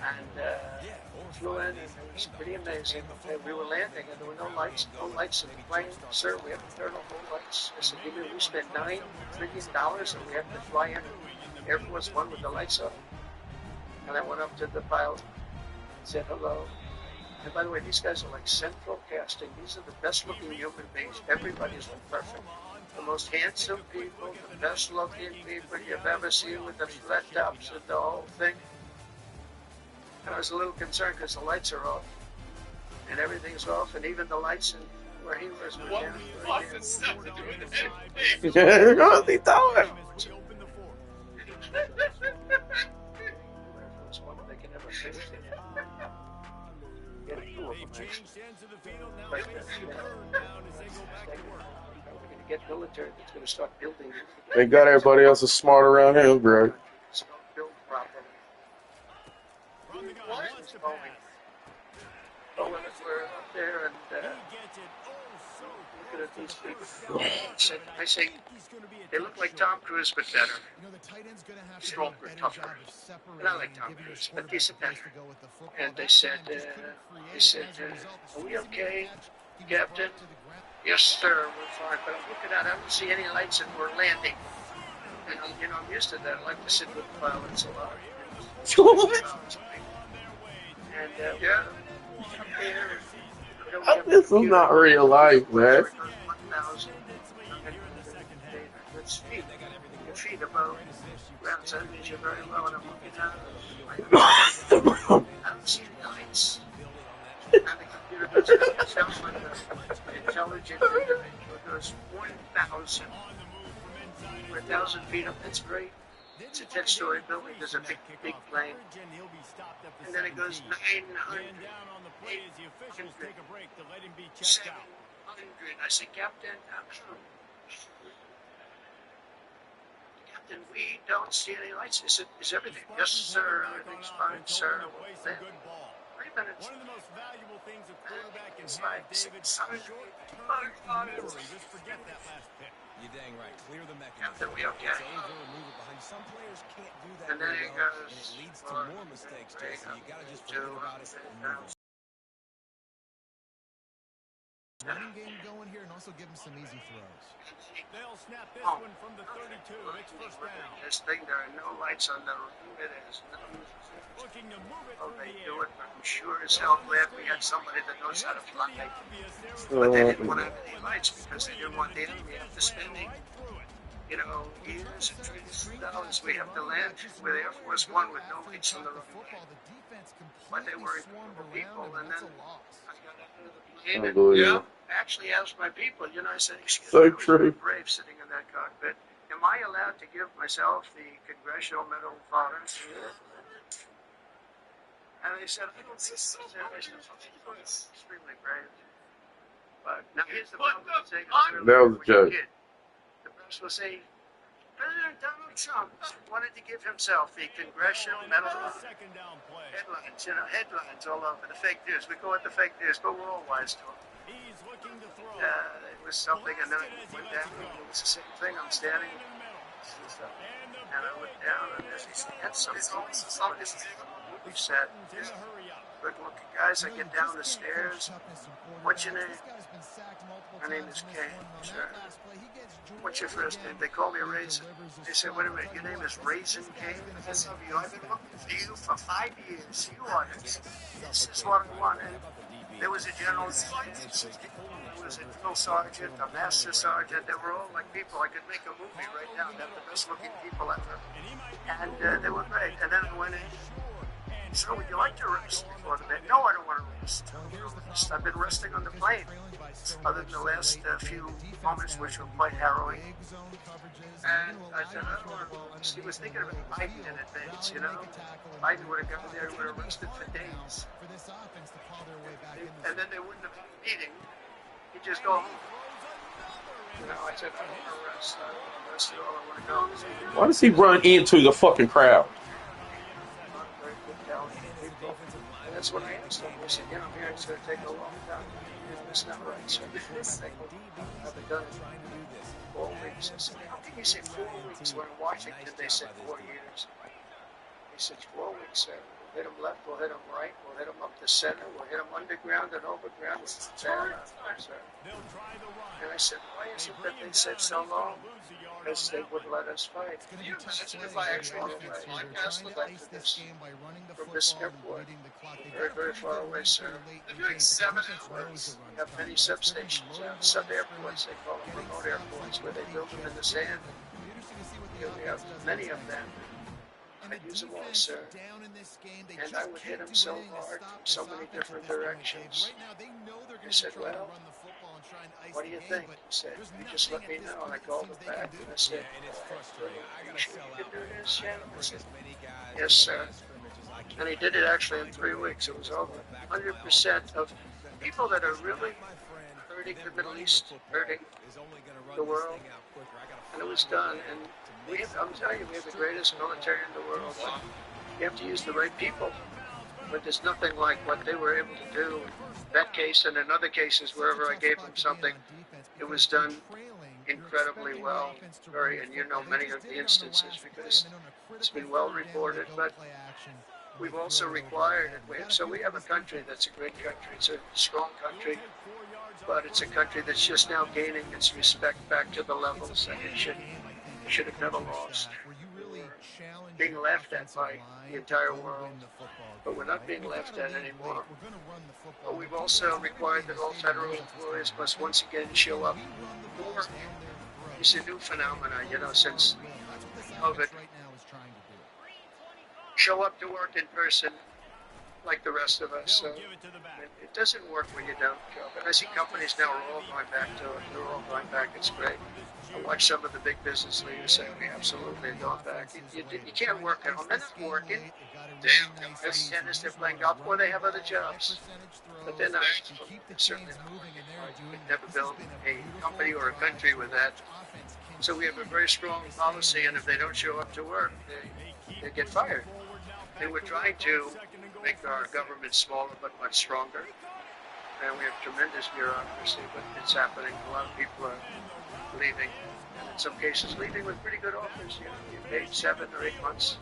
And flew in, and it was pretty amazing. We were landing, and there were no lights in the plane. Sir, we have to turn off all lights. I said, we spent $9 million, and we have to fly in Air Force One with the lights up. And I went up to the pilot and said hello. And by the way, these guys are like central casting. These are the best looking human beings. Everybody's perfect. The most handsome people, the best looking people you've ever seen with the flat tops and the whole thing. And I was a little concerned because the lights are off. And everything's off, and even the lights where he was were down. What does stuff to do with anything? What they doing? They can never fix it. Get two of them, actually. We're going to get military that's going to start building. They got everybody else is smart around here, bro. It's not built properly. What? It's Boeing. Boeing, we're up there, and looking at these people. I say, they look like Tom Cruise, but better. Stronger, tougher. And I like Tom Cruise, but he's a better. And they said, are we okay, Captain? Yes, sir, we're fine. But I'm looking out, I don't see any lights, and we're landing. And, I'm used to that. I like to sit with the pilots a lot. And, This is not real life, man. 1,000 feet above ground, so that means you're very low, and I'm looking down. I don't see any lights. And the computer does it. It sounds like an intelligent individual. It goes 1,000 feet up. That's great. It's a 10-story building. There's a big plane. And then it goes 900, 800, 700. I say, Captain, we don't see any lights. Is everything? Yes, sir. Everything's fine, sir. 3 minutes. One of the most valuable things a quarterback can It's have, like David, 600. just forget that last pick. You're dang right. Clear the mechanism. Captain, we okay? It's over and move it behind. Some players can't do that And then very it well, goes and it leads to more mistakes, Jason. You got to just forget about it and move it. Running game going here, and also give him some easy throws. They'll snap this one from the 32. It's first down. This thing, there are no lights on the roof. It is nothing. Looking to move it Oh, through they the do air. it, but I'm sure as hell glad we had somebody that knows how to fly. But they didn't want to have any lights because they didn't want the enemy after spending, years and trillions of dollars. We have to land with Air Force One with no lights on the runway. But they were incredible people, and then I got out of the plane and actually asked my people, I said, excuse me, I was very brave sitting in that cockpit. Am I allowed to give myself the Congressional Medal of Honor? And they said, I don't see so. I said, extremely brave. But now here's the problem. That was a joke. The press will say, President Donald Trump wanted to give himself the Congressional Medal of Honor. Headlines, headlines all over the fake news. We call it the fake news, but we're all wise to it. It was something, and then I went down, and it was the same thing. I'm standing, and I looked down, and there's these handsome, movie set, good-looking guys. I get down the stairs. What's your name? My name is Kane, sir. What's your first name? They call me Raisin. They said, wait a minute, your name is Raisin Kane? I love you. I've been looking for you for 5 years. You are this. This is what I want. And there was a general, there was a drill sergeant, a master sergeant. They were all like people. I could make a movie right now. They're the best looking people ever. And they were great. And then I went in. So would you like to rest before the bed? No, I don't want to rest. I've been resting on the plane, other than the last few moments, which were quite harrowing. And I said, I don't want to rest. He was thinking about Biden in advance, Biden would have gone there and would have rested for days. And then they wouldn't have had a meeting. He'd just go home. I said, I don't want to rest. I don't want to rest at all. I want to go. Why does he run into the fucking crowd? That's what I asked him. I said, here it's going to take a long time. It's not right, sir. I haven't done it in 4 weeks. I said, how can you say 4 weeks when in Washington they said 4 years? He said, 4 weeks, sir. We'll hit them left, we'll hit them right, we'll hit them up the center, we'll hit them underground and overground. Sir. And I said, why is it that they said so long? Because they would let us fight. Can you imagine if I actually did this podcast with like this from this airport? Very, very far away, sir. They're doing 7 hours. We have many substations, sub-airports, they call them remote airports, where they build them in the sand. We have many of them. I'd use them all, sir. And I would hit them so hard from so many different directions. I said, well, what do you think? He said, you just let me know. I called him back and I said, are you sure you can do this, Shannon? I said, yes, sir. And he did it actually in 3 weeks. It was over. 100% of people that are really hurting the Middle East, hurting the world. And it was done. And I'm telling you, we have the greatest military in the world. But you have to use the right people. But there's nothing like what they were able to do in that case and in other cases, wherever I gave them something, it was done incredibly well. And many of the instances because it's been well reported. But we've also required it. So we have a country that's a great country. It's a strong country. But it's a country that's just now gaining its respect back to the levels that it should have never lost. Being laughed at by the entire world, but we're not being laughed at anymore. But we've also required that all federal employees must once again show up to work. It's a new phenomenon, since COVID. Show up to work in person like the rest of us. So it doesn't work when you don't show up. And I see companies now are all going back to it. They're all going back. It's great. I watch some of the big business leaders say, we absolutely are going back. You can't work at home. They're not working. They're tennis, they're playing golf, or they have other jobs. But they're not. They're certainly not working. You could never build a company or a country with that. So we have a very strong policy, and if they don't show up to work, they get fired. And we're trying to make our government smaller but much stronger. And we have tremendous bureaucracy, but it's happening. A lot of people are leaving, and in some cases leaving with pretty good offers. You paid 7 or 8 months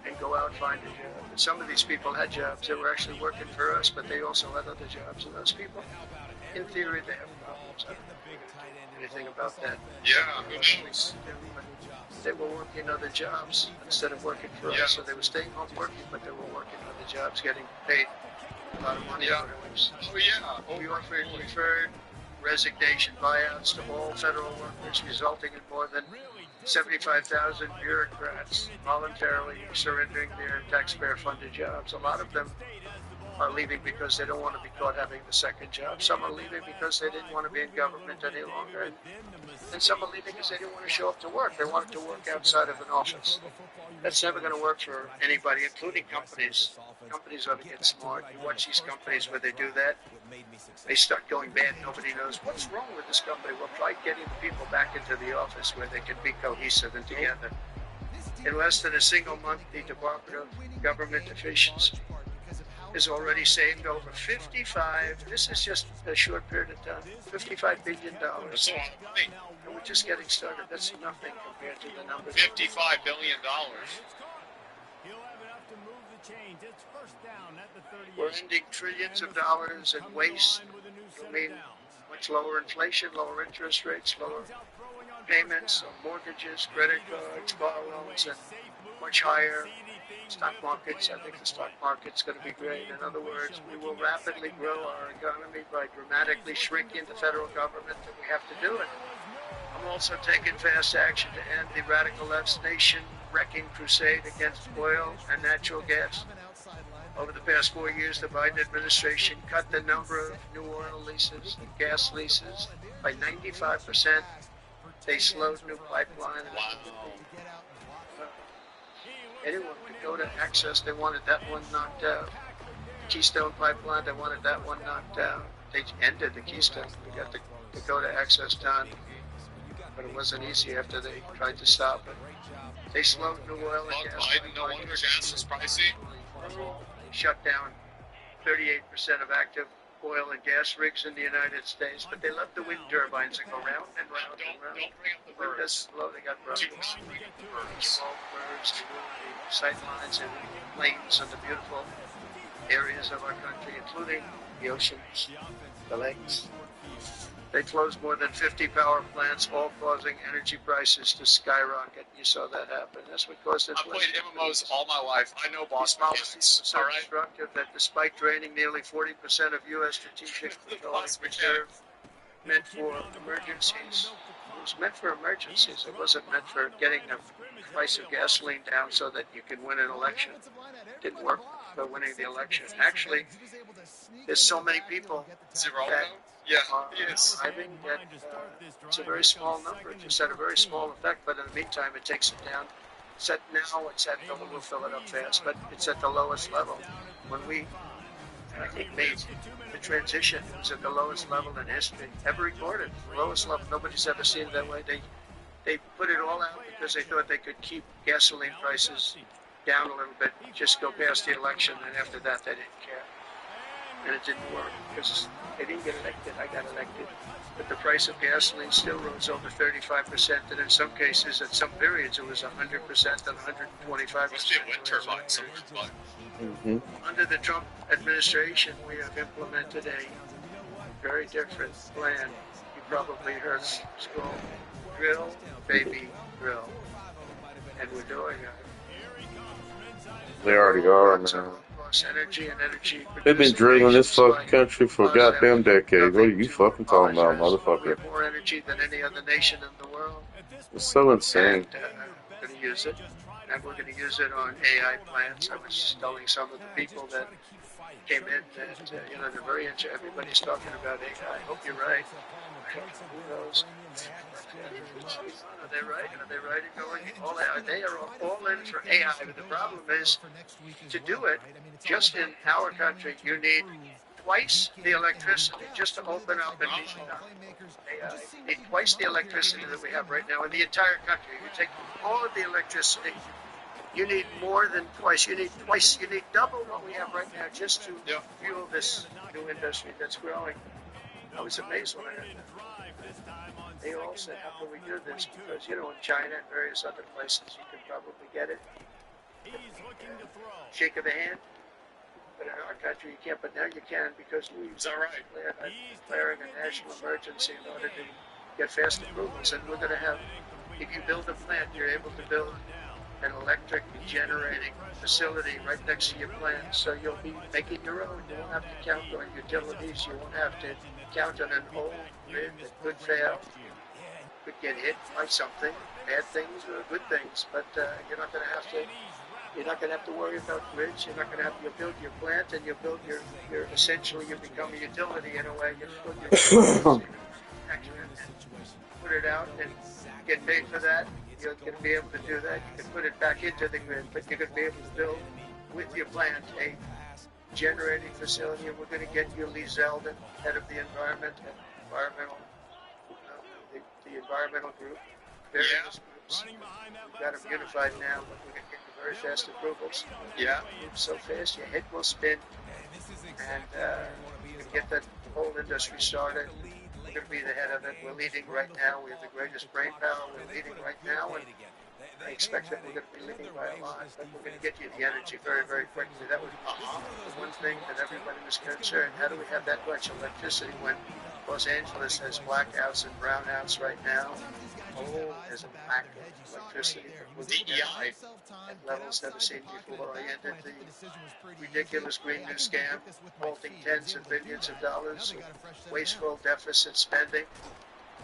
and go out and find a job. And some of these people had jobs that were actually working for us, but they also had other jobs. And those people, in theory, they have problems. I don't know anything about that. Yeah, who knows? They were working other jobs instead of working for us. So they were staying home working, but they were working other jobs, getting paid a lot of money. Yeah. Oh, yeah. We offered preferred resignation buyouts to all federal workers, resulting in more than 75,000 bureaucrats voluntarily surrendering their taxpayer-funded jobs. A lot of them are leaving because they don't want to be caught having the second job. Some are leaving because they didn't want to be in government any longer. And some are leaving because they didn't want to show up to work. They wanted to work outside of an office. That's never going to work for anybody, including companies. Companies ought to get smart. You watch these companies where they do that, they start going bad. Nobody knows what's wrong with this company. We'll try getting the people back into the office where they can be cohesive and together. In less than a single month, the Department of Government Efficiency has already saved over 55, this is just a short period of time, $55 billion. That's a lot of money. And we're just getting started. That's nothing compared to the numbers. $55 billion. We're ending trillions of dollars in waste. I mean, much lower inflation, lower interest rates, lower payments on mortgages, credit cards, car loans, and much higher stock markets. I think the stock market's going to be great. In other words, we will rapidly grow our economy by dramatically shrinking the federal government, and we have to do it. I'm also taking fast action to end the radical left's nation-wrecking crusade against oil and natural gas. Over the past 4 years, the Biden administration cut the number of new oil leases and gas leases by 95%. They slowed new pipelines. Wow. Anyone could go to access. They wanted that one knocked out. Keystone Pipeline, they wanted that one knocked out. They ended the Keystone. We got the Dakota access done. But it wasn't easy after they tried to stop it. They slowed new oil and gas. Biden, no wonder gas is pricey. Shut down 38% of active oil and gas rigs in the United States, but they let the wind turbines go round and round and round. Don't bring up the Wind birds. does slow, they got birds. Do not bring up the birds. All birds, the sight lines and plains and the beautiful areas of our country, including the oceans, the lakes. They closed more than 50 power plants, all causing energy prices to skyrocket. You saw that happen. That's what caused I've inflation. played MMOs all my life. I know These boss policies mechanics. were so All right. destructive that despite draining nearly 40% of U.S. strategic petroleum reserve meant for emergencies, it was meant for emergencies. It wasn't meant for getting the price of gasoline down so that you can win an election. It didn't work for winning the election. Actually, there's so many people Zero. that Yeah. are Yes. driving that it's a very small number. It just had a very small effect, but in the meantime, it takes it down. It's at we'll fill it up fast, but it's at the lowest level. When we, I think, made the transition, it was at the lowest level in history ever recorded. Lowest level. Nobody's ever seen it that way. They put it all out because they thought they could keep gasoline prices down a little bit, just go past the election, and after that, they didn't care. And it didn't work because they didn't get elected. I got elected. But the price of gasoline still rose over 35%, and in some cases, at some periods, it was 100% and 125%. Especially a wind turbine. Someone's butt. Under the Trump administration, we have implemented a very different plan. You probably heard it. It's called Drill, Baby, Drill. And we're doing it. They already are, man. Energy and energy. They've been drilling this fucking country for goddamn decades. What are you fucking talking about, We motherfucker? have more energy than any other nation in the world. It's so insane. And we're going to use it. And we're going to use it on AI plants. I was telling some of the people that came in that, they're very into, everybody's talking about AI. I hope you're right. Who knows? Are they right? Are they right in going all out? They are all in for AI. But the problem is, to do it, just in our country, you need twice the electricity just to open up and be AI. You need twice the electricity that we have right now in the entire country. You take all of the electricity, you need more than twice. You need twice. You need double what we have right now just to fuel this new industry that's growing. I was amazed when I heard that. They all said, how can we do this? Because, in China and various other places, you can probably get it. Shake of the hand. But in our country, you can't. But now you can because we are declaring a national emergency in order to get fast approvals. And we're going to have, if you build a plant, you're able to build an electric generating facility right next to your plant. So you'll be making your own. You won't have to count on utilities. You won't have to count on an old grid that could fail, could get hit by something, bad things or good things. But you're not going to have to You're not going to have to worry about grids. You're not going to have you build your plant and you build your essentially you become a utility in a way. You build your put it out and get paid for that. You're going to be able to do that. You can put it back into the grid, but you're going to be able to build with your plant a generating facility, and we're going to get you Lee Zeldin, head of the environmental the environmental group, various groups. We've got them unified now, but we're going to get you very fast approvals. Yeah. Move so fast, your head will spin, and you can get that whole industry started. We're going to be the head of it. We're leading right now. We have the greatest brain power. We're leading right now, and I expect that we're going to be leading by a lot. But we're going to get you the energy very, very quickly. That was the one thing that everybody was concerned. How do we have that much electricity when Los Angeles has blackouts and brownouts right now? Oh, there's a lack of electricity. DEI. At levels never seen before. I ended the ridiculous Green New Scam, halting tens of billions of dollars of wasteful deficit spending.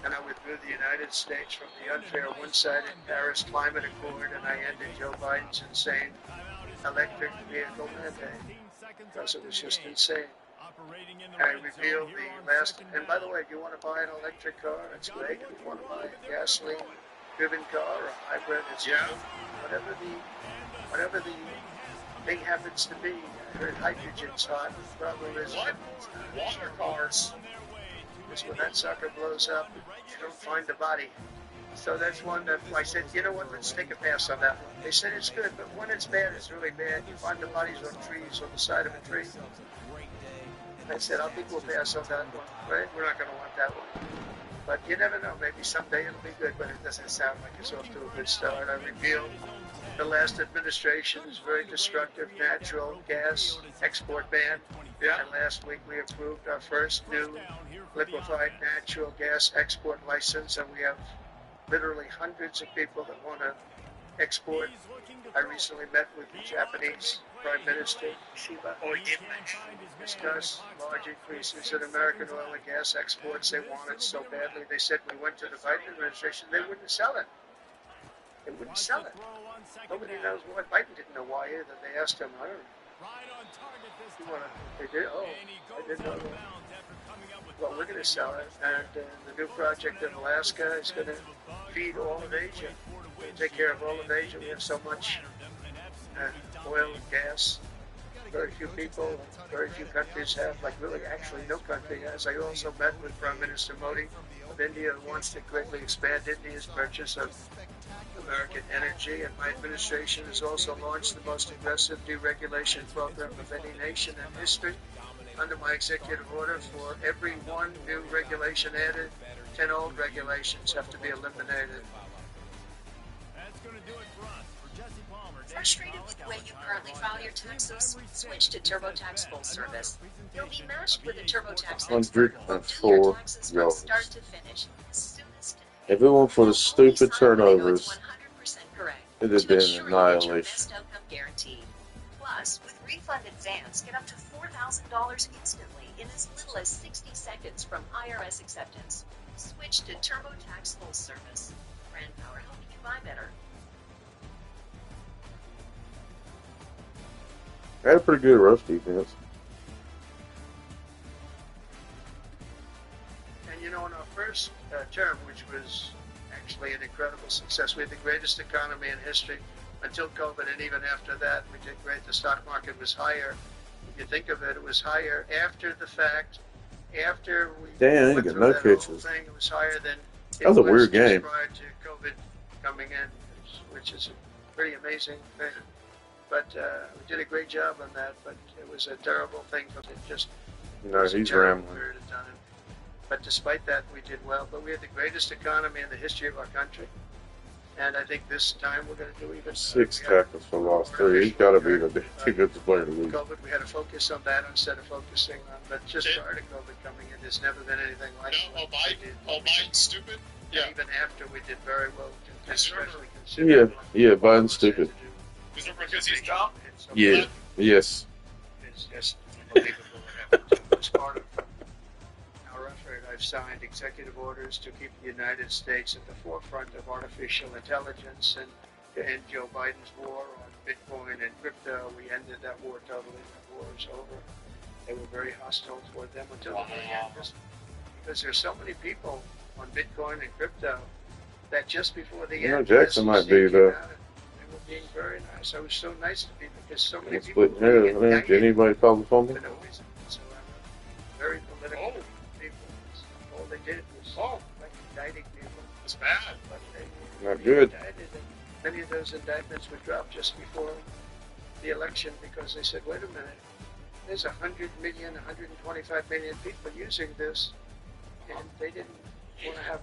And I withdrew the United States from the unfair one-sided Paris Climate Accord, and I ended Joe Biden's insane electric vehicle mandate because it was just insane. I revealed the last, and by the way, if you want to buy an electric car, it's great. If you want to buy a gasoline-driven car or a hybrid, it's good. Whatever the thing happens to be. I heard hydrogen's hot. The problem is Water cars. because when that sucker blows up, you don't find the body. So that's one that I said, you know what, let's take a pass on that one. They said it's good, but when it's bad, it's really bad. You find the bodies on trees, on the side of a tree. I said, I think we'll pass on that one, right? We're not going to want that one. But you never know. Maybe someday it'll be good, but it doesn't sound like it's off to a good start. I revealed the last administration's very destructive natural gas export ban. And last week we approved our first new liquefied natural gas export license, and we have literally hundreds of people that want to export. I recently met with the Japanese Prime Minister, Shiba, to discuss large increases in American oil and gas exports. They want it so badly. They said we went to the Biden administration, they wouldn't sell it. They wouldn't sell it. Nobody knows why. Biden didn't know why either. They asked him, I don't know. They did? Oh, I didn't know that. Well, we're going to sell it, and the new project in Alaska is going to feed all of Asia. We take care of all of Asia. We have so much oil and gas. Very few people, very few countries have, like really actually no country has. I also met with Prime Minister Modi of India, who wants to greatly expand India's purchase of American energy, and my administration has also launched the most aggressive deregulation program of any nation in history. Under my executive order, for every one new regulation added, 10 old regulations have to be eliminated. Frustrated with the way you currently file your taxes? Switch to TurboTax Full Service. You'll be matched with a TurboTax expert who will do your taxes from start to finish as soon as today. If it weren't for the stupid turnovers, 100% correct. it'd have been annihilation. Guaranteed. Plus, with Refund Advance, get up to $4,000 instantly in as little as 60 seconds from IRS acceptance. Switch to TurboTax Full Service. Brand Power helping you buy better. I had a pretty good rush defense. And you know, in our first term, which was actually an incredible success, we had the greatest economy in history until COVID, and even after that, we did great. The stock market was higher. If you think of it, it was higher after the fact. After we Damn, went you got through no that whole pitches. thing, it was higher than That was a weird just game. prior to COVID coming in, which is a pretty amazing thing. But we did a great job on that, but it was a terrible thing. It just No, was a he's terrible rambling. period of time. But despite that, we did well. But we had the greatest economy in the history of our country. And I think this time we're going to do even 6 tackles for loss 3. He's got to be the biggest player in the league. COVID, we had to focus on that instead of focusing on. But just prior to COVID coming in, there's never been anything like No, what we did. Biden's stupid? Yeah. And even after we did very well, especially Yeah, considering yeah, Biden's stupid. Because he's dumb? Yeah, yes. It's just unbelievable what happened. As part of our effort, I've signed executive orders to keep the United States at the forefront of artificial intelligence and to end Joe Biden's war on Bitcoin and crypto. We ended that war totally. That war is over. They were very hostile toward them until the very end, just because there's so many people on Bitcoin and crypto that just before the end, Jackson might be they were being very nice. I was so nice to people because so many people split hairs. Did anybody call the phone? for no reason whatsoever. Very political people. All they did was like indicting people. It's bad. But they Not good. indicted, and many of those indictments were dropped just before the election because they said, wait a minute, there's 100 million, 125 million people using this, and they didn't want to have,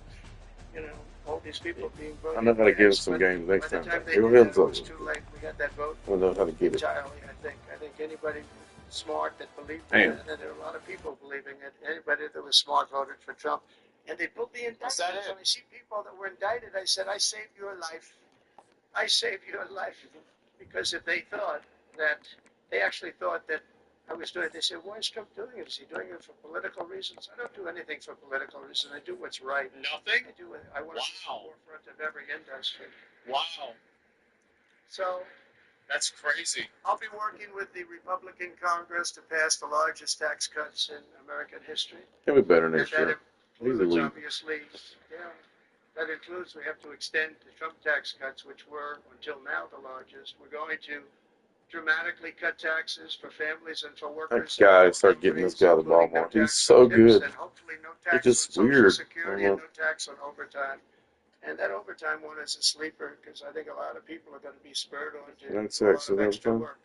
all these people being voted. I know how to give some games next time. By the time they did that, it was too late. We got that vote I know how to get it. entirely, I think. I think anybody smart that believed in it, and there were a lot of people believing it. Anybody that was smart voted for Trump. And they pulled the indictments. When I see people that were indicted, I said, I saved your life. I saved your life. Because if they thought that, they actually thought that I was doing it, they said, why is Trump doing it? Is he doing it for political reasons? I don't do anything for political reasons. I do what's right. Nothing? I want to be at the forefront of every industry. Wow. So that's crazy. I'll be working with the Republican Congress to pass the largest tax cuts in American history. It'll be better next year. Obviously, that includes we have to extend the Trump tax cuts, which were until now the largest. We're going to dramatically cut taxes for families and for workers. That guy, start getting this guy the ball more. He's so good. And hopefully no tax it's just on weird. Social Security and no tax on overtime. And that overtime one is a sleeper because I think a lot of people are going to be spurred on to a lot of extra work.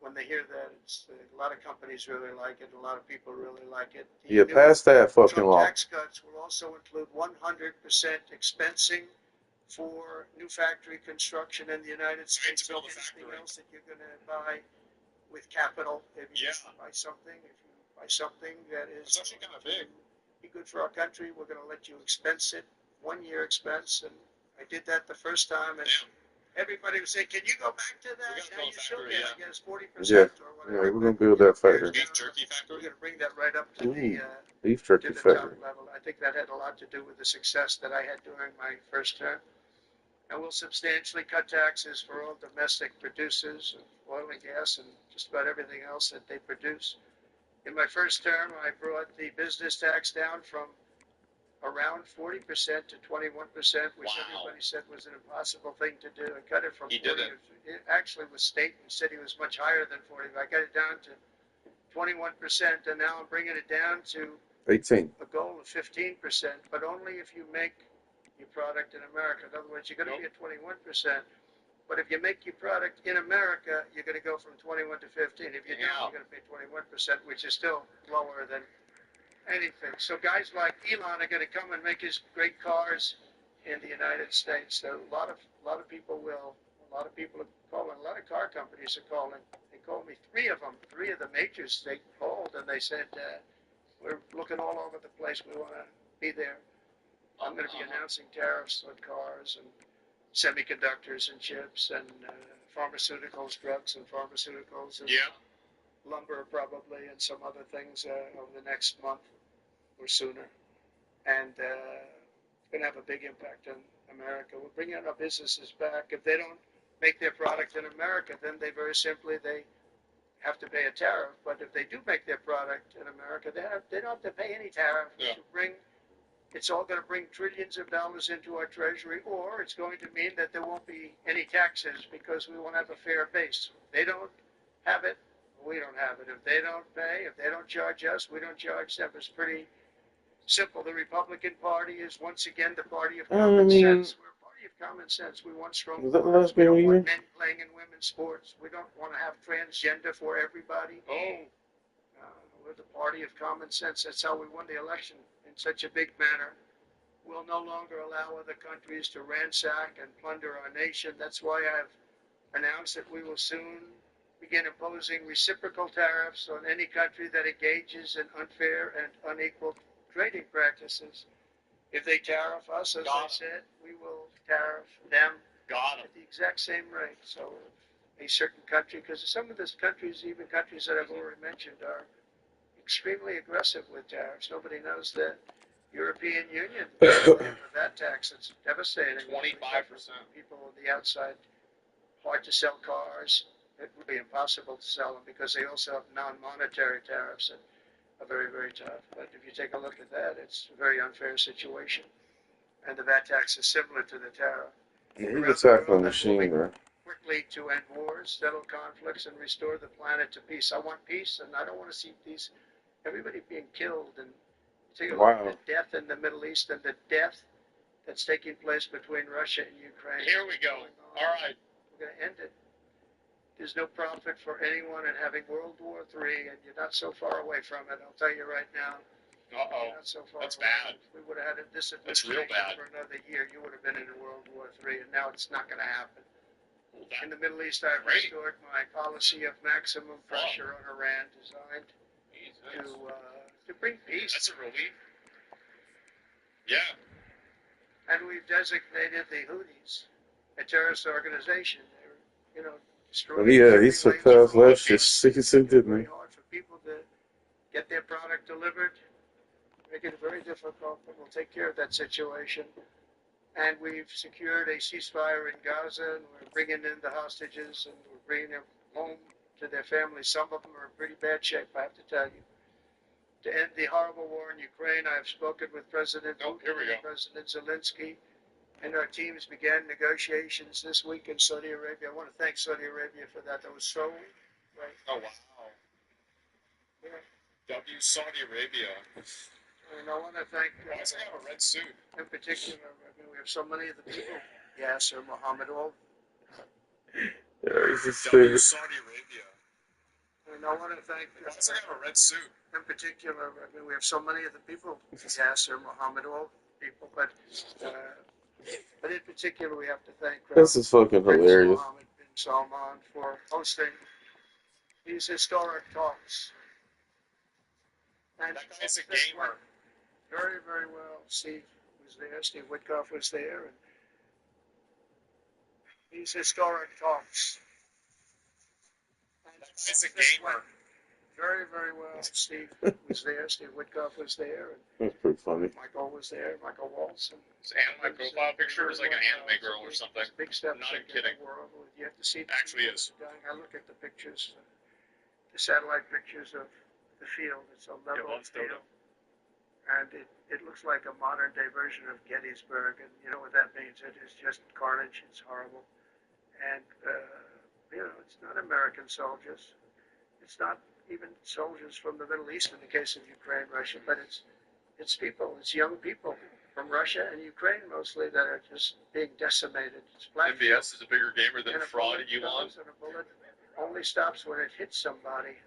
When they hear that, a lot of companies really like it. A lot of people really like it. Yeah, pass that fucking Trump law. Tax cuts will also include 100% expensing for new factory construction in the United States. To build a Anything factory. else that you're going to buy with capital, if you buy something, that is It's actually kind of big. Be good for our country, we're going to let you expense it, 1 year expense, and I did that the first time, and everybody was saying, can you go back to that? We got to build a You factory, I guess 40% Yeah. or Yeah, whatever. we're going to build that factory. Beef jerky factory? We're going to bring that right up to Beef to jerky the factory. top level. I think that had a lot to do with the success that I had during my first term. And we'll substantially cut taxes for all domestic producers of oil and gas and just about everything else that they produce. In my first term, I brought the business tax down from around 40% to 21%, which everybody said was an impossible thing to do. I cut it from 40. It actually was state and city was much higher than 40. I got it down to 21%, and now I'm bringing it down to 18. a goal of 15%, but only if you make your product in America. In other words, you're going to be at 21%. But if you make your product in America, you're going to go from 21 to 15. If you don't, you're going to pay 21%, which is still lower than anything. So guys like Elon are going to come and make his great cars in the United States. So a lot of people will. A lot of people are calling. A lot of car companies are calling. They called me. Three of the majors. They called and they said, "We're looking all over the place. We want to be there." I'm going to be announcing tariffs on cars and semiconductors and chips and pharmaceuticals, drugs and pharmaceuticals, and lumber probably, and some other things over the next month or sooner. And it's going to have a big impact on America. We're bringing our businesses back. If they don't make their product in America, then they very simply, they have to pay a tariff. But if they do make their product in America, they don't have to pay any tariff. It's all going to bring trillions of dollars into our treasury, or it's going to mean that there won't be any taxes because we won't have a fair base. If they don't have it, we don't have it. If they don't pay, if they don't charge us, we don't charge them. It's pretty simple. The Republican Party is once again the party of common sense. We're a party of common sense. We want strong laws. We don't want men playing in women's sports. We don't want to have transgender for everybody. We're the party of common sense. That's how we won the election in such a big manner. We'll no longer allow other countries to ransack and plunder our nation. That's why I've announced that we will soon begin imposing reciprocal tariffs on any country that engages in unfair and unequal trading practices. If they tariff us, as I said, we will tariff them at the exact same rate. So a certain country, because some of these countries, even countries that I've already mentioned, are extremely aggressive with tariffs. Nobody knows that European Union for that tax. It's devastating. 25%. People on the outside hard to sell cars. It would be impossible to sell them because they also have non-monetary tariffs that are very, very tough. But if you take a look at that, it's a very unfair situation. And the VAT tax is similar to the tariff. He's a tackling machine, bro. Quickly to end wars, settle conflicts, and restore the planet to peace. I want peace, and I don't want to see everybody being killed. And take a look at the death in the Middle East and the death that's taking place between Russia and Ukraine. Here we go. All right. We're going to end it. There's no profit for anyone in having World War III, and you're not so far away from it. I'll tell you right now. Uh-oh. Not so far That's away. bad. If we would have had this That's real administration bad. for another year, you would have been in World War III, and now it's not going to happen. In the Middle East, I've restored my policy of maximum pressure on Iran, designed to bring peace. That's a relief. Yeah. And we've designated the Houthis a terrorist organization. They're, destroying. Yeah, he surpassed last year's season, didn't he? Very hard for people to get their product delivered. Make it very difficult, but we'll take care of that situation. And we've secured a ceasefire in Gaza, and we're bringing in the hostages, and we're bringing them home to their families. Some of them are in pretty bad shape, I have to tell you. To end the horrible war in Ukraine, I have spoken with President Putin and President Zelensky, and our teams began negotiations this week in Saudi Arabia. I want to thank Saudi Arabia for that. That was so great. Oh, wow. Yeah. W Saudi Arabia. And I want to thank... Why does he have a red suit? In particular, we have so many of the people. Yasser Mohammed Al. Yeah, he's W Saudi Arabia. And I want to thank... Why does he have a red suit? In particular, we have so many of the people. Yasser Mohammed Al people, but in particular, we have to thank... This is fucking hilarious. Mohammed bin Salman for hosting these historic talks. And that guy's a gamer. Very, very well. Steve was there. Steve Witkoff was there. And these historic talks. And that guy's a gamer. Very, very well. Steve was there. Steve Witkoff was there. And that's pretty funny. Michael was there. Michael Waltz. His anime profile picture is like an anime girl or something. It's a big step. I'm not even kidding. World. You have to see. Actually is. I look at the pictures, the satellite pictures of the field. It's a level field. And it looks like a modern day version of Gettysburg, and you know what that means. It is just carnage. It's horrible. And, it's not American soldiers. It's not even soldiers from the Middle East in the case of Ukraine, Russia, but it's people. It's young people from Russia and Ukraine mostly that are just being decimated. It's MBS is a bigger gamer than fraud Elon. And a bullet only stops when it hits somebody.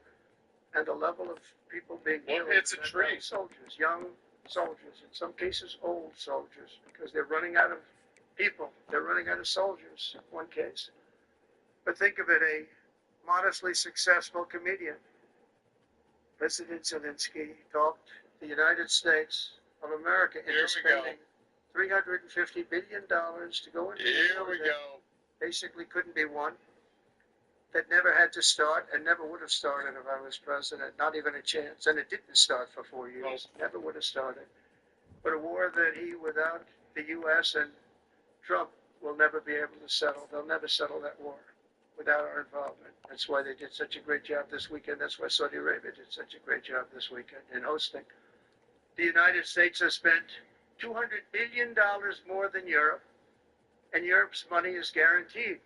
And the level of people being killed. It's a tree. Soldiers, young soldiers, in some cases old soldiers, because they're running out of people. They're running out of soldiers in one case. But think of it, a modestly successful comedian. President Zelensky talked the United States of America into spending $350 billion to go into Here we go. Basically couldn't be won. That never had to start and never would have started if I was president, not even a chance. And it didn't start for 4 years. Never would have started. But a war that he, without the U.S. and Trump, will never be able to settle. They'll never settle that war without our involvement. That's why they did such a great job this weekend. That's why Saudi Arabia did such a great job this weekend in hosting. The United States has spent $200 billion more than Europe, and Europe's money is guaranteed.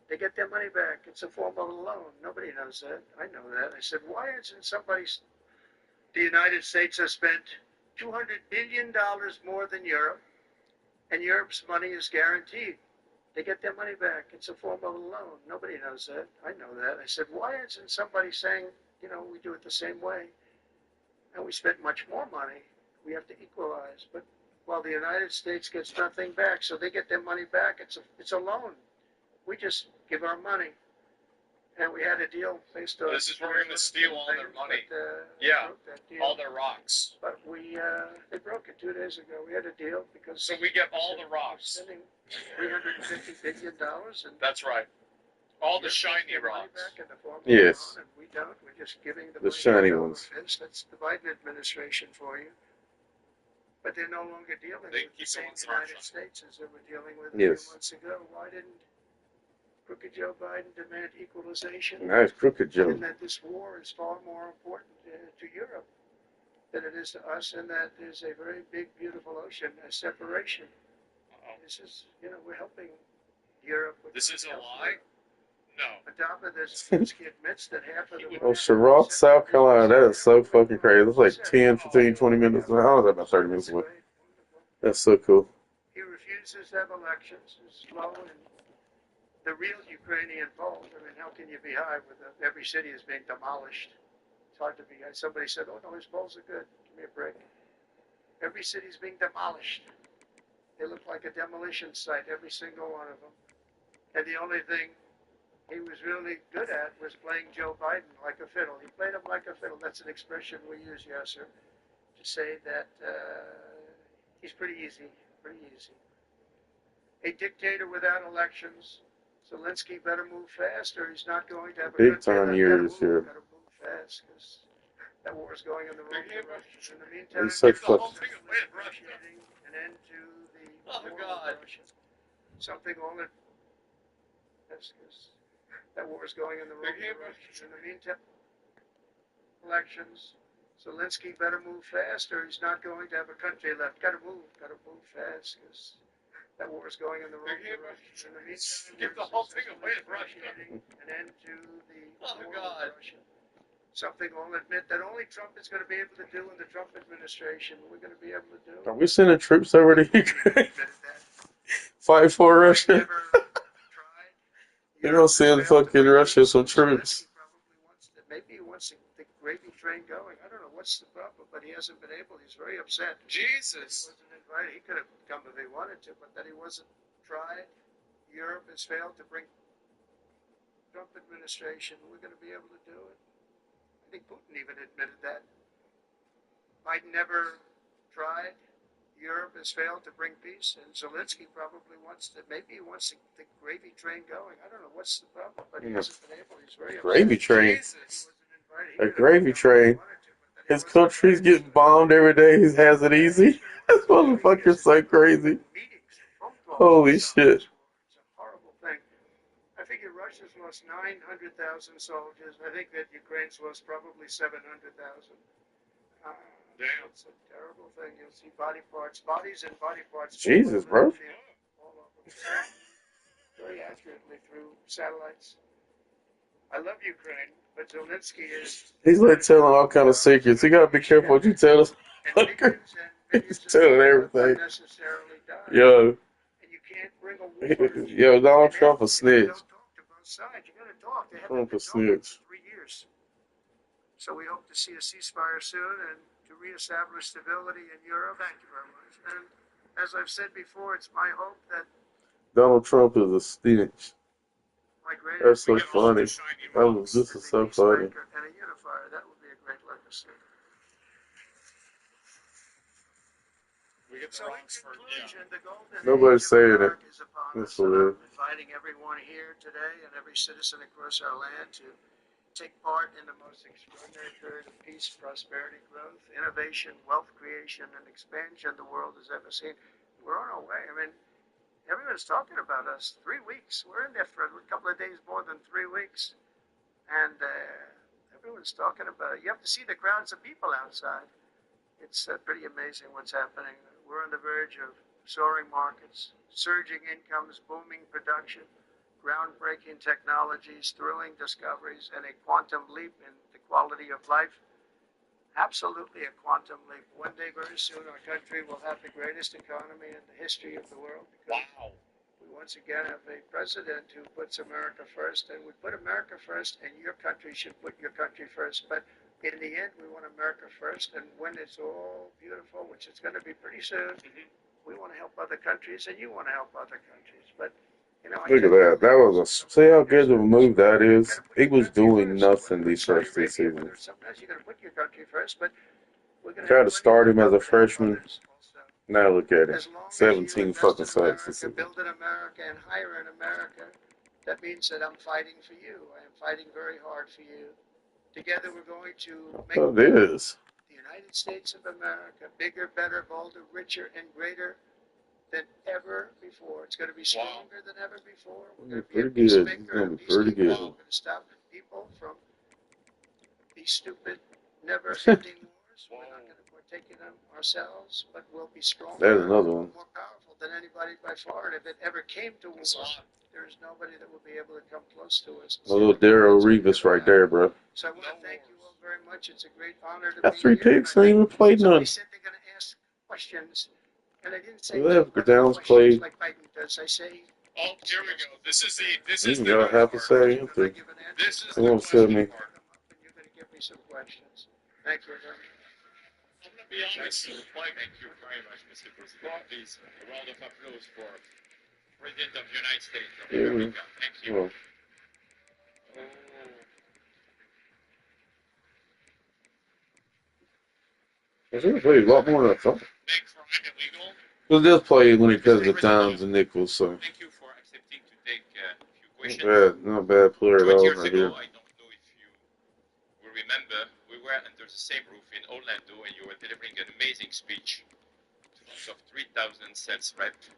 They get their money back. It's a form of a loan. Nobody knows that. I know that. I said, why isn't somebody's... The United States has spent $200 billion more than Europe, and Europe's money is guaranteed. They get their money back. It's a form of a loan. Nobody knows that. I know that. I said, why isn't somebody saying, we do it the same way? And we spent much more money. We have to equalize. But while the United States gets nothing back, so they get their money back, it's a loan. We just give our money. And we had a deal based on... This is where we're going to steal all their money. All their rocks. But they broke it 2 days ago. We had a deal because... So we get all the rocks. Spending $350 billion. And that's right. All the shiny rocks. Back in the form of yes. And we don't. We're just giving the shiny ones. That's the Biden administration for you. But they're no longer dealing with the same United States as they were dealing with a few months ago. Why didn't Crooked Joe Biden demand equalization. Nice crooked Joe. And that this war is far more important to Europe than it is to us, and that there's a very big, beautiful ocean, a separation. This is, we're helping Europe. This is a lie? No. On top of this, Zelensky admits that half of the Oh, Charlotte, South Carolina. That is so fucking crazy. It's like 10, 15, 20 minutes. I was about 30 minutes away. That's so cool. He refuses to have elections. It's slow and the real Ukrainian polls. I mean, how can you be high with every city is being demolished? It's hard to be high. Somebody said, "Oh no, his polls are good. Give me a break." Every city's being demolished. They look like a demolition site, every single one of them. And the only thing he was really good at was playing Joe Biden like a fiddle. He played him like a fiddle. That's an expression we use, Yasser, to say that he's pretty easy, pretty easy. A dictator without elections. Zelensky better move fast, or he's not going to have a big time year this year. Better move fast, because that war is going in the wrong direction. In the meantime, He's so fucking. An end to the war with Russia. Something on it. That's because that war is going in the wrong direction. In the meantime, elections. Zelensky better move fast, or he's not going to have a country left. Got to move fast, because that war is going in the wrong direction. In the meantime, give the whole thing away to Russia. An end to the war with Russia. Something I'll admit that only Trump is going to be able to do in the Trump administration. We're going to be able to do. Are we sending troops over to Ukraine? Fight for Russia? They're going to send fucking Russia some troops. Maybe he wants the gravy train going. I don't know what's the problem, but he hasn't been able. He's very upset. Jesus. He wasn't invited. He could have come if he wanted to, but that he wasn't tried. Europe has failed to bring Trump administration. We're going to be able to do it. I think Putin even admitted that. Biden never tried. Europe has failed to bring peace, and Zelensky probably wants to. Maybe he wants the gravy train going. I don't know what's the problem, but he hasn't been able. He's very upset. Gravy train. Jesus. A gravy train. His country's getting bombed every day. He has it easy. This motherfucker's so crazy. Holy shit. It's a horrible thing. I figure Russia's lost 900,000 soldiers. I think that Ukraine's lost probably 700,000. Damn. It's a terrible thing. You'll see bodies and body parts. Jesus, bro. All over. Very accurately through satellites. I love Ukraine, but Zelensky is. He's like telling all kind of secrets. You gotta be careful what you tell us. He's telling everything. Unnecessarily die. Yo. And you can't bring a war. Yo, Donald Trump a snitch. Don't talk to both sides. You gotta talk. They haven't Trump a been talking snitch. for 3 years. So we hope to see a ceasefire soon and to reestablish stability in Europe. Thank you very much. And as I've said before, it's my hope that Donald Trump is a snitch. my That's greatest so funny. This is so funny. and a unifier, that would be a great legacy. We get the So in rocks for conclusion, the golden Nobody's age of saying it. America is upon That's us, and weird. I'm inviting everyone here today and every citizen across our land to take part in the most extraordinary period of peace, prosperity, growth, innovation, wealth creation, and expansion the world has ever seen. We're on our way. I mean, everyone's talking about us. 3 weeks. We're in there for a couple of days more than 3 weeks. And everyone's talking about it. You have to see the crowds of people outside. It's pretty amazing what's happening. We're on the verge of soaring markets, surging incomes, booming production, groundbreaking technologies, thrilling discoveries, and a quantum leap in the quality of life. Absolutely a quantum leap. One day, very soon, our country will have the greatest economy in the history of the world. Wow. We once again have a president who puts America first, and we put America first, and your country should put your country first. But in the end, we want America first, and when it's all beautiful, which it's going to be pretty soon, we want to help other countries, and you want to help other countries. But you know, Look at that. That was a. See how good of a move that is? He was doing nothing these first 2 seasons. Sometimes you got to put your country first, but we're going Tried to start him as a freshman. also. Now look at him. As long as you 17 invest fucking in sacks America, this season. build in America, and hire in America, that means that I'm fighting for you. I am fighting very hard for you. Together, we're going to make Oh, it is. the United States of America bigger, better, bolder, richer, and greater than ever before. It's going to be stronger than ever before. We're going to be a Pretty good. It's peacemaker, gonna a be pretty peacekeeper. good. We're going to stop people from these stupid, never-ending wars. We're not going to partake in them ourselves, but we'll be stronger, There's another one. more powerful than anybody by far. And if it ever came to war, there is nobody that will be able to come close to us. A little Daryl Revis right there, bro. So I want to thank you all very much. It's a great honor to Got be 3 here. picks. Ain't even played none. Somebody said they're going to ask questions, and I didn't say Well, no Downs questions played. like Biden does. I say, Oh, here we go. This is You the got half a say anything. This is Come on, the question me. part. and you're going to give me some questions. Thank you very much. I'm going to be honest. Thank you very much, Mr. President. Please, a round of applause for President of the United States of America. Thank you. Well, I think he played a lot more than I thought. Make crime illegal. He'll just play when he does the Times and Nichols, so. Thank you for accepting to take a few questions. Not bad player at 20 all years right ago, here. I don't know if you will remember, we were under the same roof in Orlando and you were delivering an amazing speech to front of 3,000 sales reps.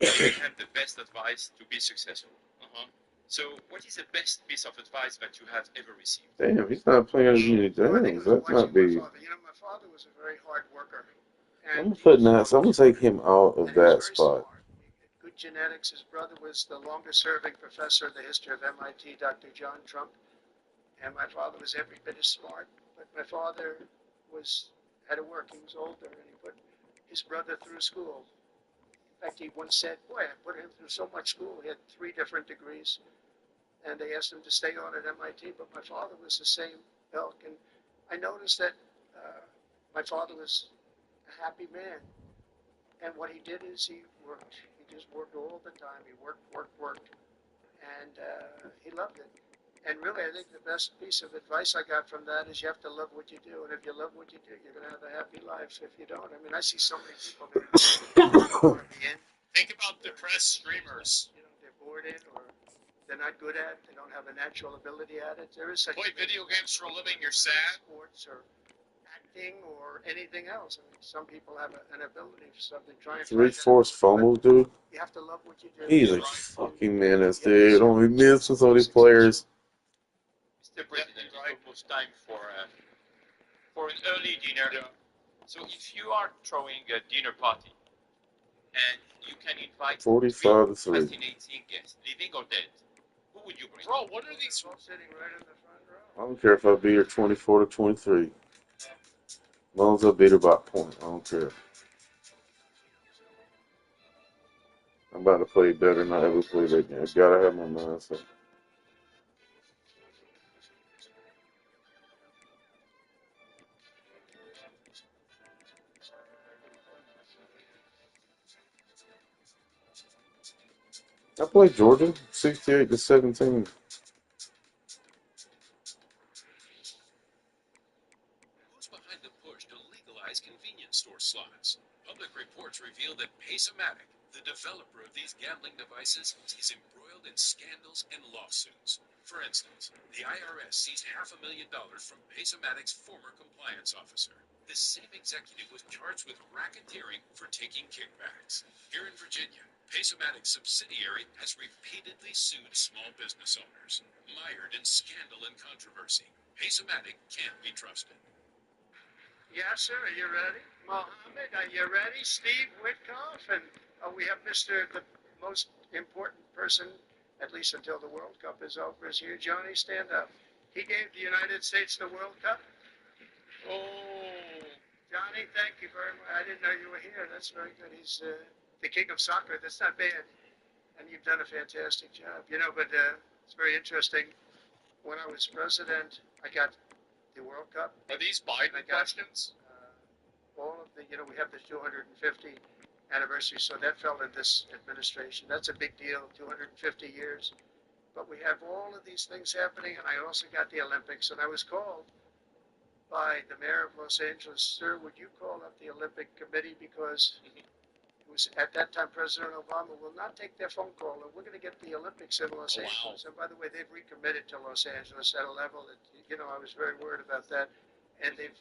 You had the best advice to be successful. So, what is the best piece of advice that you have ever received? Damn, he's not playing as many downs. That's not big. My father was a very hard worker. I'm putting that, so I'm going to take him out of that spot. Good genetics. His brother was the longest-serving professor in the history of MIT, Dr. John Trump. And my father was every bit as smart. But my father had to work. He was older, and he put his brother through school. In fact, he once said, boy, I put him through so much school. He had 3 different degrees. And they asked him to stay on at MIT, but my father was the same ilk. And I noticed that my father was a happy man. And what he did is he worked. He just worked all the time. He worked. And he loved it. And really, I think the best piece of advice I got from that is you have to love what you do. And if you love what you do, you're going to have a happy life. If you don't, I mean, I see so many people that want to be in. Think about depressed streamers. They're bored in or they're not good at. They don't have a natural ability at it. There is such play video games for a living. You're sad. Sports or acting or anything else. I mean, some people have an ability for something. Try and 3 force fumbles, dude. You have to love what you do. He's a fucking menace, dude. Only miss with all these players. Mr. President, it's almost time for an early dinner. Yeah. So if you are throwing a dinner party and you can invite 45 to 3. fascinating guests, living or dead, who would you bring? Bro, what are these? All sitting right in the front row. I don't care if I beat her 24 to 23. As long as I beat her by a point, I don't care. I'm about to play better than I ever played that game. I gotta have my mindset. I played Georgia 68 to 17. Who's behind the push to legalize convenience store slots? Public reports reveal that Pace-O-Matic, the developer of these gambling devices, is embroiled in scandals and lawsuits. For instance, the IRS seized $500,000 from Pace-O-Matic's former compliance officer. This same executive was charged with racketeering for taking kickbacks. Here in Virginia, Pace-O-Matic's subsidiary has repeatedly sued small business owners. Mired in scandal and controversy, Pace-O-Matic can't be trusted. Yes, sir. Are you ready? Mohammed, are you ready? Steve Witkoff, and we have the most important person, at least until the World Cup is over, is here. Johnny, stand up. He gave the United States the World Cup. Oh, Johnny, thank you very much. I didn't know you were here. That's very good. He's the king of soccer. That's not bad. And you've done a fantastic job. But it's very interesting. When I was president, I got the World Cup. Are these Biden questions? All of the, we have the 250 anniversary, so that fell in this administration. That's a big deal, 250 years. But we have all of these things happening, and I also got the Olympics, and I was called by the mayor of Los Angeles, sir, would you call up the Olympic Committee, because it was at that time President Obama will not take their phone call, and we're going to get the Olympics in Los Angeles. And by the way, they've recommitted to Los Angeles at a level that, I was very worried about that. And they've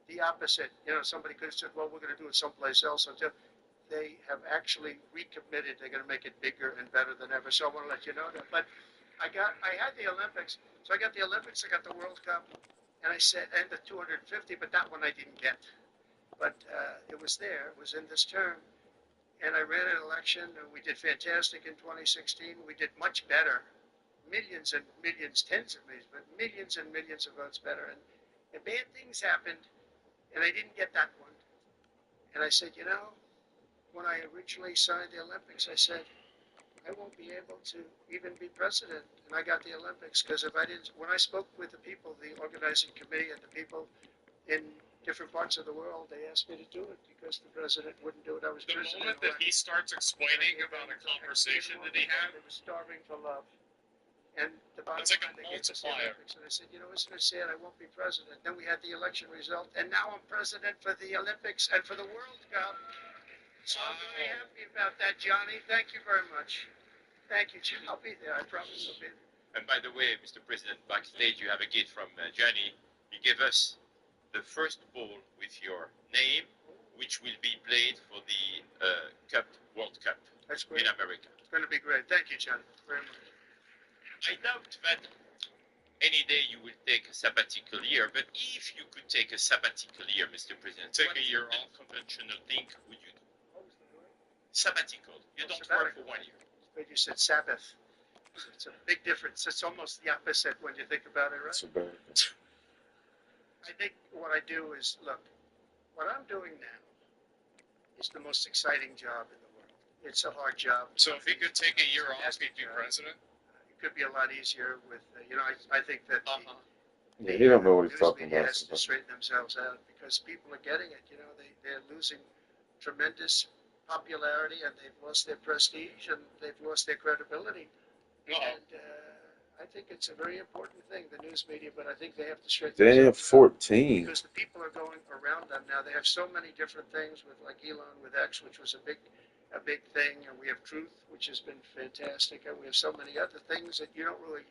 the opposite. Somebody could have said, well, we're going to do it someplace else. Until they have actually recommitted. They're going to make it bigger and better than ever. So I want to let you know that. But I had the Olympics. So I got the Olympics, I got the World Cup, and I said, and the 250, but that one I didn't get. But it was there. It was in this term. And I ran an election, and we did fantastic in 2016. We did much better. Millions and millions, tens of millions, but millions and millions of votes better. And bad things happened, and I didn't get that one. And I said, you know, when I originally signed the Olympics, I said, I won't be able to even be president. And I got the Olympics because if I didn't, when I spoke with the people, the organizing committee and the people in different parts of the world, they asked me to do it because the president wouldn't do it. I was The president. moment that he starts explaining about a conversation that he had, they were starving for love. And the bottom it's like a line, they gave us the multiplier. Olympics. And I said, you know, isn't it sad? I won't be president. Then we had the election result, and now I'm president for the Olympics and for the World Cup. So I'm very happy about that, Johnny. Thank you very much. Thank you, Jim. I'll be there. I promise I'll be there. And by the way, Mr. President, backstage you have a gift from Johnny. He gave us the first ball with your name, which will be played for the World Cup That's great. in America. It's going to be great. Thank you, Johnny, very much. I doubt that any day you will take a sabbatical year, but if you could take a sabbatical year, Mr. President, Take a year off. Conventional thing would you do? Sabbatical. You don't work sabbatical. for 1 year. But you said Sabbath. It's a big difference. It's almost the opposite when you think about it, right? I think what I do is, look, what I'm doing now is the most exciting job in the world. It's a hard job. So if he could take a year off, he'd be president? It could be a lot easier with, I think that Yeah, he don't know what he's news talking media about. has to straighten themselves out because people are getting it. They're losing tremendous popularity and they've lost their prestige and they've lost their credibility. And I think it's a very important thing, the news media, but I think they have to straighten Damn, themselves out 14. because the people are going around them now. They have so many different things with like Elon with X, which was a big thing, and we have Truth, which has been fantastic, and we have so many other things that you don't really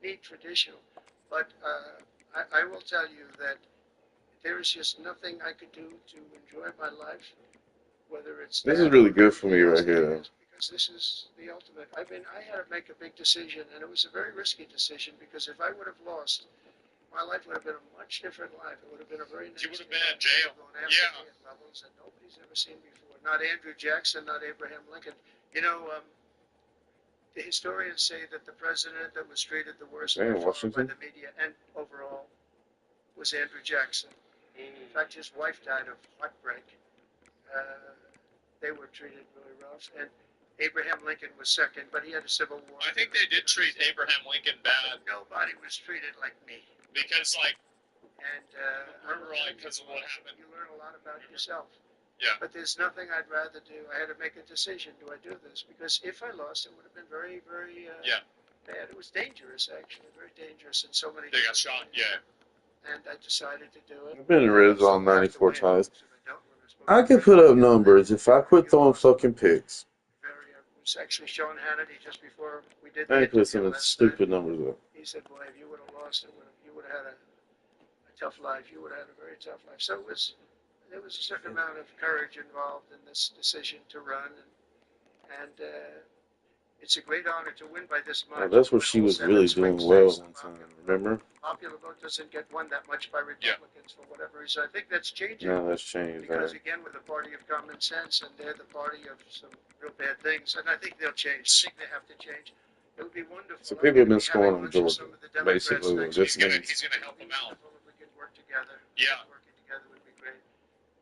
need traditional. But I will tell you that there is just nothing I could do to enjoy my life, whether it's This is really good for me right here. because this is the ultimate. I mean, I had to make a big decision, and it was a very risky decision because if I would have lost, my life would have been a much different life. It would have been a very nasty You would have been in life. jail. Yeah. At levels that nobody's ever seen before. Not Andrew Jackson, not Abraham Lincoln. The historians say that the president that was treated the worst by Washington. the media and overall was Andrew Jackson. In fact, his wife died of heartbreak. They were treated really rough. And Abraham Lincoln was second, but he had a civil war. I think they did treat Abraham Lincoln bad. Nobody was treated like me. Because, And remember, because of what happened. You learn a lot about yourself. Yeah. But there's nothing I'd rather do. I had to make a decision. Do I do this? Because if I lost, it would have been very, very bad. It was dangerous, actually, very dangerous in so many. They got shot. Yeah. And I decided to do it. I've been in red zone 94 times. I can put up numbers if I quit throwing fucking picks. It was actually Sean Hannity just before we did. I ain't put some stupid numbers up. He said, "Boy, if you would have lost, you would have had a tough life. You would have had a very tough life." So there was a certain amount of courage involved in this decision to run, and it's a great honor to win by this much. That's where she was really doing well one time. Remember? Popular vote doesn't get won that much by Republicans for whatever reason. I think that's changing. No, that's changed. Because again, we're the party of common sense, and they're the party of some real bad things. And I think they'll change. I think they have to change. It would be wonderful. So people have been scoring on Georgia, basically. He's gonna help them out. If we could work together. Yeah. Working together would be great.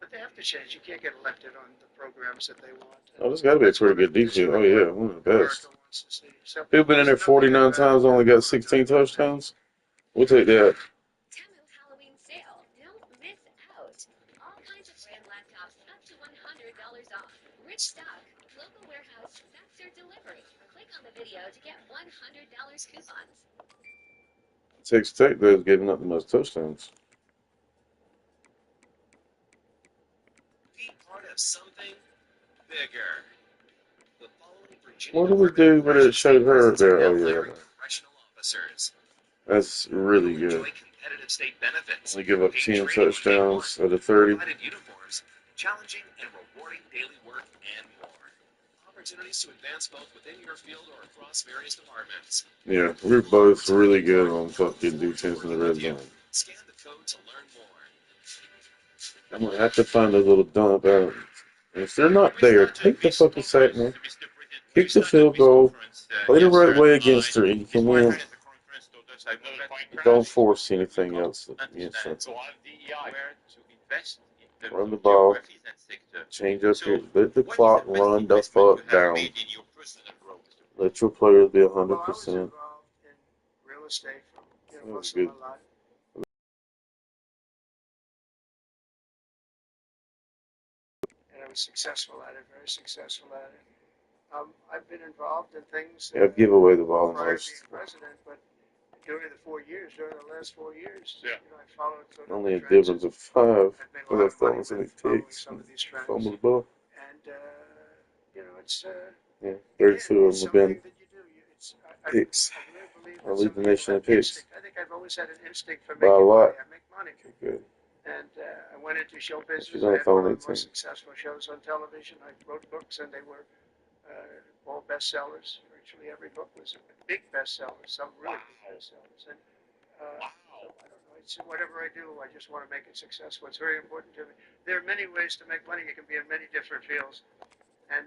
But they have to change. You can't get elected on the programs that they want. Oh, this got to be a pretty good defense. Oh, yeah, one of the best. People been in there 49 times, only got 16 touchdowns. We'll take that. Temu Halloween sale. Don't miss out. All kinds of brand laptops up to $100 off. Rich stock. Local warehouse. Faster delivery. Click on the video to get $100 coupons. Texas Tech, though, is giving up the most touchdowns. Be part of something bigger. The following What do we do when it showed her up there? Oh, yeah. correctional officers That's really good. enjoy competitive state benefits. Only give up paid 10 training when they touchdowns want, out of 30. provided uniforms, challenging and rewarding daily work, and more. Opportunities to advance both within your field or across various departments. Yeah, we're both really good on fucking defense in the red zone. Scan the code to learn more. I'm gonna have to find a little dump out. And if they're not there, take the fucking sack, man. Kick the field goal. Play the right way against her, and you can win. Don't force anything else against her. Run the ball. Change up your. Let the clock run the fuck down. Let your players be 100%. Real estate for most good. of my life. And I was successful at it, very successful at it. I've been involved in things. Yeah, give away the ball prior to most. being president, but during the last 4 years, I followed sort of Only a the trends. difference of 5. I've made a But lot I of money thought it was any with following picks. some of these trends. Fumble the ball. And, it's, Yeah, 32 of them have been that you do. picks. I really believe I that lead some the nation in people have picks. instinct. I think I've always had an instinct for By a making lot. money. I make money. Good. And I went into show business. She's I only had one throwing of the 18. most successful shows on television. I wrote books, and they were all bestsellers. Virtually every book was a big bestseller. Some really big bestsellers. And so I don't know. It's whatever I do, I just want to make it successful. It's very important to me. There are many ways to make money. You can be in many different fields, and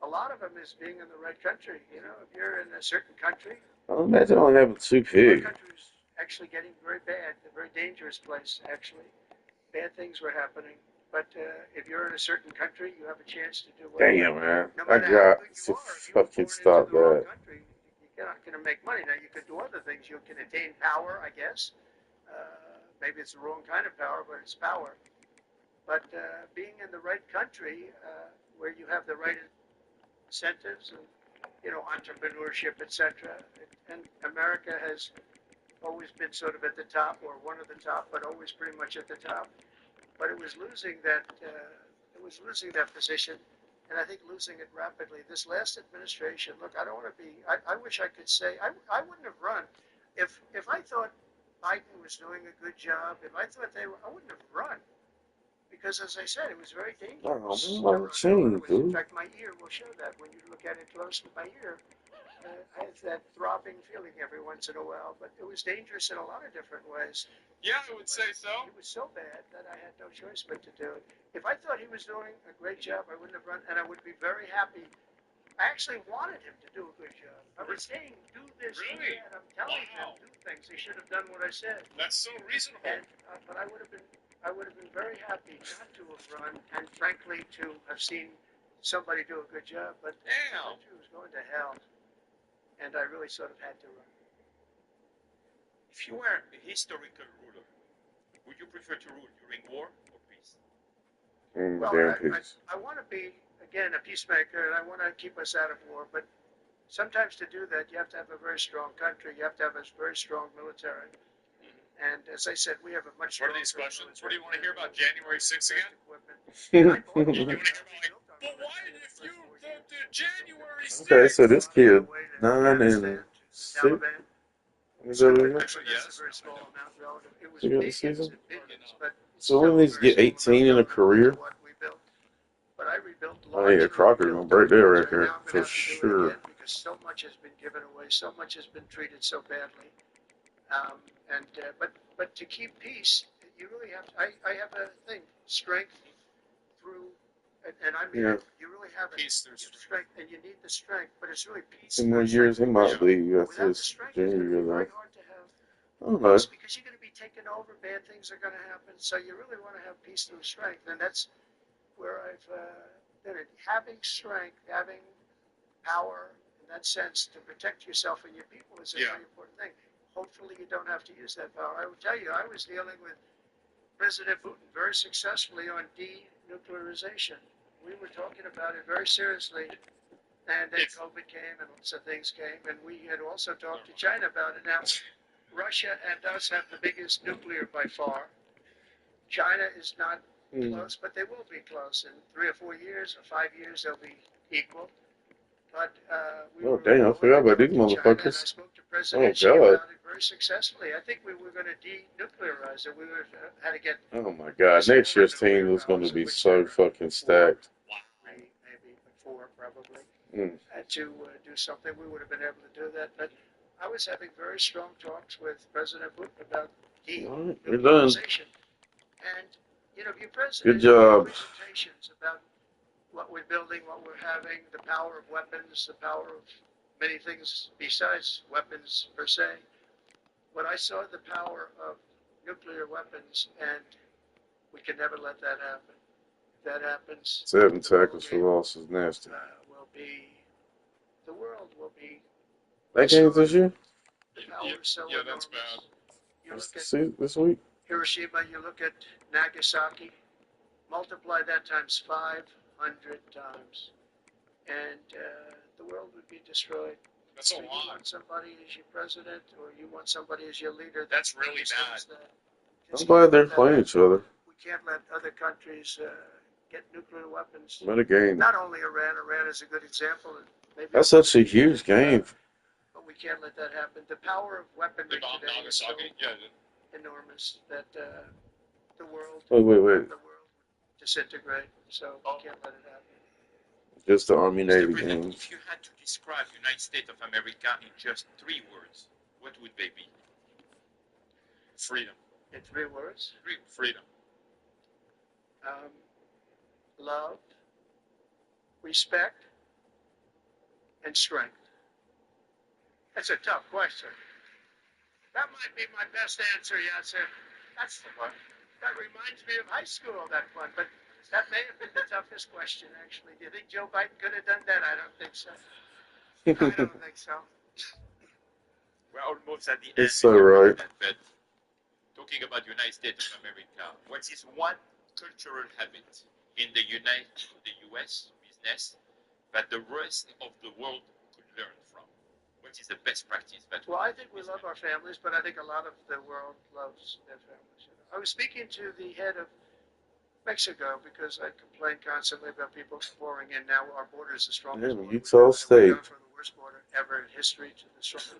a lot of them is being in the right country. You know, if you're in a certain country, I imagine only having 2 our picks. country is actually getting very bad. A very dangerous place, actually. Bad things were happening. But if you're in a certain country, you have a chance to do well. Damn, man. No I matter how got good you to are, if you were fucking born stop into the wrong that. country, you're not going to make money. Now, you could do other things. You can attain power, I guess. Maybe it's the wrong kind of power, but it's power. But being in the right country, where you have the right incentives and entrepreneurship, etc. And America has always been sort of at the top, or one of the top, but always pretty much at the top. But it was losing that. It was losing that position, and I think losing it rapidly. This last administration, look, I don't want to be. I wish I could say I wouldn't have run if I thought Biden was doing a good job. If I thought they were, I wouldn't have run. Because, as I said, it was very dangerous. Oh, change, In dude. fact, my ear will show that when you look at it close with my ear. I have that throbbing feeling every once in a while, but it was dangerous in a lot of different ways. Yeah, I would say so. It was so bad that I had no choice but to do it. If I thought he was doing a great job, I wouldn't have run, and I would be very happy. I actually wanted him to do a good job. I was saying, do this, do that. I'm telling them, do things. They should have done what I said. That's so reasonable. And, but I would have been very happy not to have run, and frankly, to have seen somebody do a good job. But the country was going to hell, and I really sort of had to run. If you were a historical ruler, would you prefer to rule during war or peace? Well, I want to be, again, a peacemaker, and I want to keep us out of war, but sometimes to do that, you have to have a very strong country. You have to have a very strong military. And as I said, we have a much stronger. What are these questions? What do you want to hear about January 6th again? Okay, so this kid, 9 and 6. Is that what Yes. You got the season? So we need to get 18 in a career. But I rebuilt Oh yeah, Crocker's gonna break that record for sure. Because so much has been given away, so much has been treated so badly. But to keep peace, you really have to, I have a thing, strength through, and I mean, you really have it. Peace through strength, and you need the strength, but it's really peace. 2 more years he might leave after this junior year though. I don't know. Because you're going to be taken over, bad things are going to happen, so you really want to have peace through strength, and that's where I've done it. Having strength, having power, in that sense, to protect yourself and your people is a very important thing. Hopefully you don't have to use that power. I will tell you, I was dealing with President Putin very successfully on denuclearization. We were talking about it very seriously, and then COVID came and lots of things came, and we had also talked to China about it. Now, Russia and us have the biggest nuclear by far. China is not close, but they will be close. In 3 or 4 years or 5 years, they'll be equal. But we Oh, were damn, I going forgot to about go these to China, and I motherfuckers. spoke to Oh, President Xi God. about it very successfully. I think we were going to denuclearize it. We would have had to get Oh, my God. Next year's team is going to be so fucking stacked. maybe four probably, Mm. to do something. We would have been able to do that. But I was having very strong talks with President Putin about All right, you're done. denuclearization. And, you know, your Good president job. made presentations about what we're building, what we're having, the power of weapons, the power of many things besides weapons per se. But I saw the power of nuclear weapons, and we can never let that happen. If that happens, 7 the tackles for ballgame, loss is nasty. will be, the world will be, That game's this year? the power is so enormous. that's bad. You look at See, this week? Hiroshima, you look at Nagasaki, multiply that times 500 times, and the world would be destroyed. That's a So you lot. want somebody as your president, or you want somebody as your leader. That's really understands bad. that. I'm glad they're playing each other. We can't let other countries get nuclear weapons. What a game. Not only Iran. Iran is a good example. And maybe That's such a huge game. but we can't let that happen. The power of weaponry They bombed today is so Nagasaki. Yeah. enormous that the world, Wait. the world would disintegrate. So we can't let it happen. Just the Army Mr. Navy President, game. if you had to describe United States of America in just 3 words, what would they be? Freedom. In 3 words, Freedom. love, respect, and strength. That's a tough question. That might be my best answer, Yasser. That's the one. That reminds me of high school, that one. But that may have been the toughest question, actually. Do you think Joe Biden could have done that? I don't think so. I don't think so. We're almost at the end, It's so Mr. right. President, but talking about United States of America, what is one cultural habit in the US business that the rest of the world could learn from? What is the best practice that Well, I think we love our families, but I think a lot of the world loves their families. I was speaking to the head of Mexico because I complain constantly about people pouring in. Now our border is the strongest Damn, border. Utah State. We've gone from the worst border ever in history to the strongest.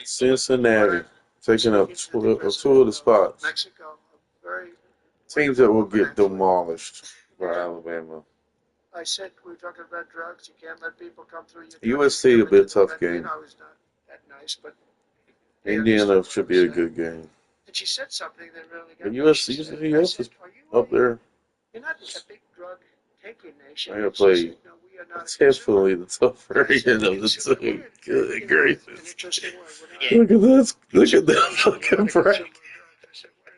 Cincinnati. Taking up 2 of the spots. Mexico, very Teams that will get demolished by Alabama. I said we were talking about drugs. You can't let people come through your USC will be a tough game. I was not that nice, but Indiana should be a good game. and she said something that really got But me. USC She said, is up there. You're not a big drug taking nation. I gotta play. She said, no, we are not Definitely the tougher end of the two. Good gracious. an interesting word. Look at this. Look at that fucking bracket.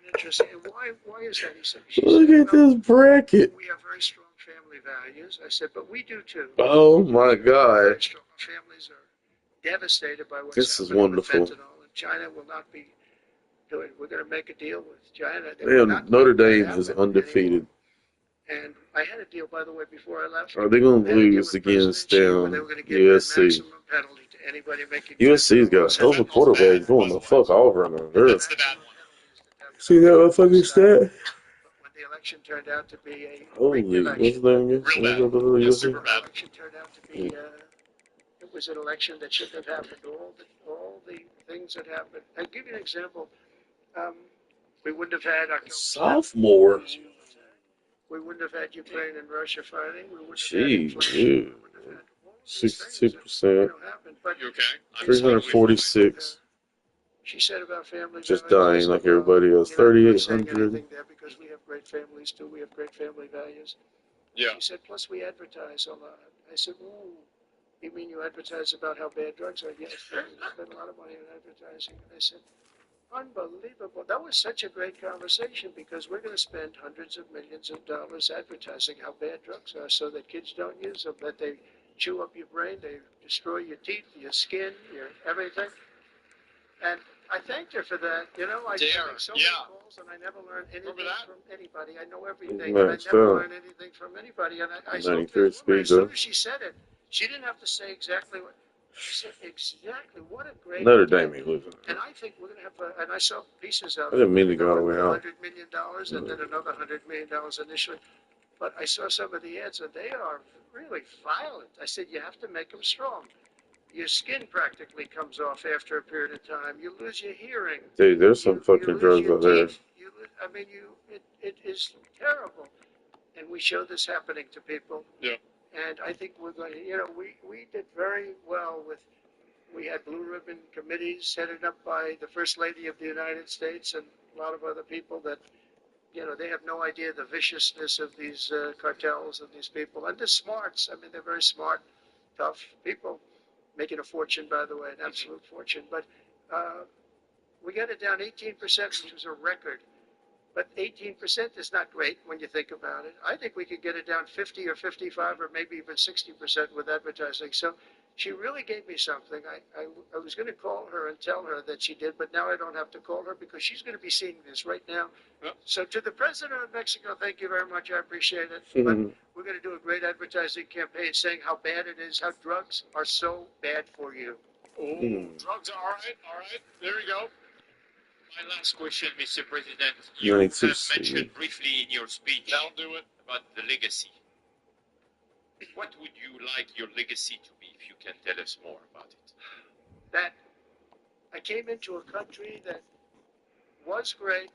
Interesting. And why is that? She Look said, at this bracket. we have very strong family values. I said, but we do too. Oh my God. Very strong. Our families are devastated by what's This is happening wonderful. with fentanyl, and China will not be doing. We're going to make a deal with China. Damn, Notre Dame is undefeated. And I had a deal, by the way, before I left. Are they going to lose against USC? USC's got a hell of a quarterback going the fuck all over the earth. See that motherfucking stat? When the election turned out to be a Holy, what's his name again? election turned out to be it was an election that shouldn't have happened. All the things that happened. I'll give you an example. We wouldn't have had October. Sophomore. We wouldn't have had Ukraine and Russia fighting. We wouldn't Gee, have had dude. 62%. But You okay? 346. she said about family Just values. dying like everybody else. I'm not saying 3,800. anything there because we have great families too. We have great family values. Yeah. She said, plus we advertise a lot. I said, ooh, you mean you advertise about how bad drugs are? Yes, we spend a lot of money on advertising. And I said, unbelievable. That was such a great conversation because we're going to spend hundreds of millions of dollars advertising how bad drugs are so that kids don't use them, that they chew up your brain, they destroy your teeth, your skin, your everything. And I thanked her for that. You know, I make so many calls and I never learn anything from anybody. I know everything, but I never learn anything from anybody. And I spoke to the woman, as soon as she said it, she didn't have to say exactly what. She said exactly what a great Notre Dame ain't losing. And I think we're going to have and I saw pieces of I didn't mean to go all the way out. $100 million and then another $100 million initially. But I saw some of the ads, and they are really violent. I said, you have to make them strong. Your skin practically comes off after a period of time. You lose your hearing. Dude, there's some You fucking lose drugs your out there. teeth. I mean, it is terrible. And we show this happening to people. Yeah. And I think we're going to, we did very well with, we had blue ribbon committees headed up by the First Lady of the United States and a lot of other people that, they have no idea the viciousness of these cartels and these people. And they're smarts. I mean, they're very smart, tough people, making a fortune, by the way, an absolute fortune. But we got it down 18%, which was a record. But 18% is not great when you think about it. I think we could get it down 50 or 55 or maybe even 60% with advertising. So she really gave me something. I was going to call her and tell her that she did, but now I don't have to call her because she's going to be seeing this right now. Yep. So to the president of Mexico, thank you very much. I appreciate it. Mhm. But we're going to do a great advertising campaign saying how bad it is, how drugs are so bad for you. Oh, drugs are all right. All right. There you go. My last question, Mr. President. You You ain't too have sweet. mentioned briefly in your speech That'll do it. about the legacy. What would you like your legacy to be, if you can tell us more about it? That I came into a country that was great,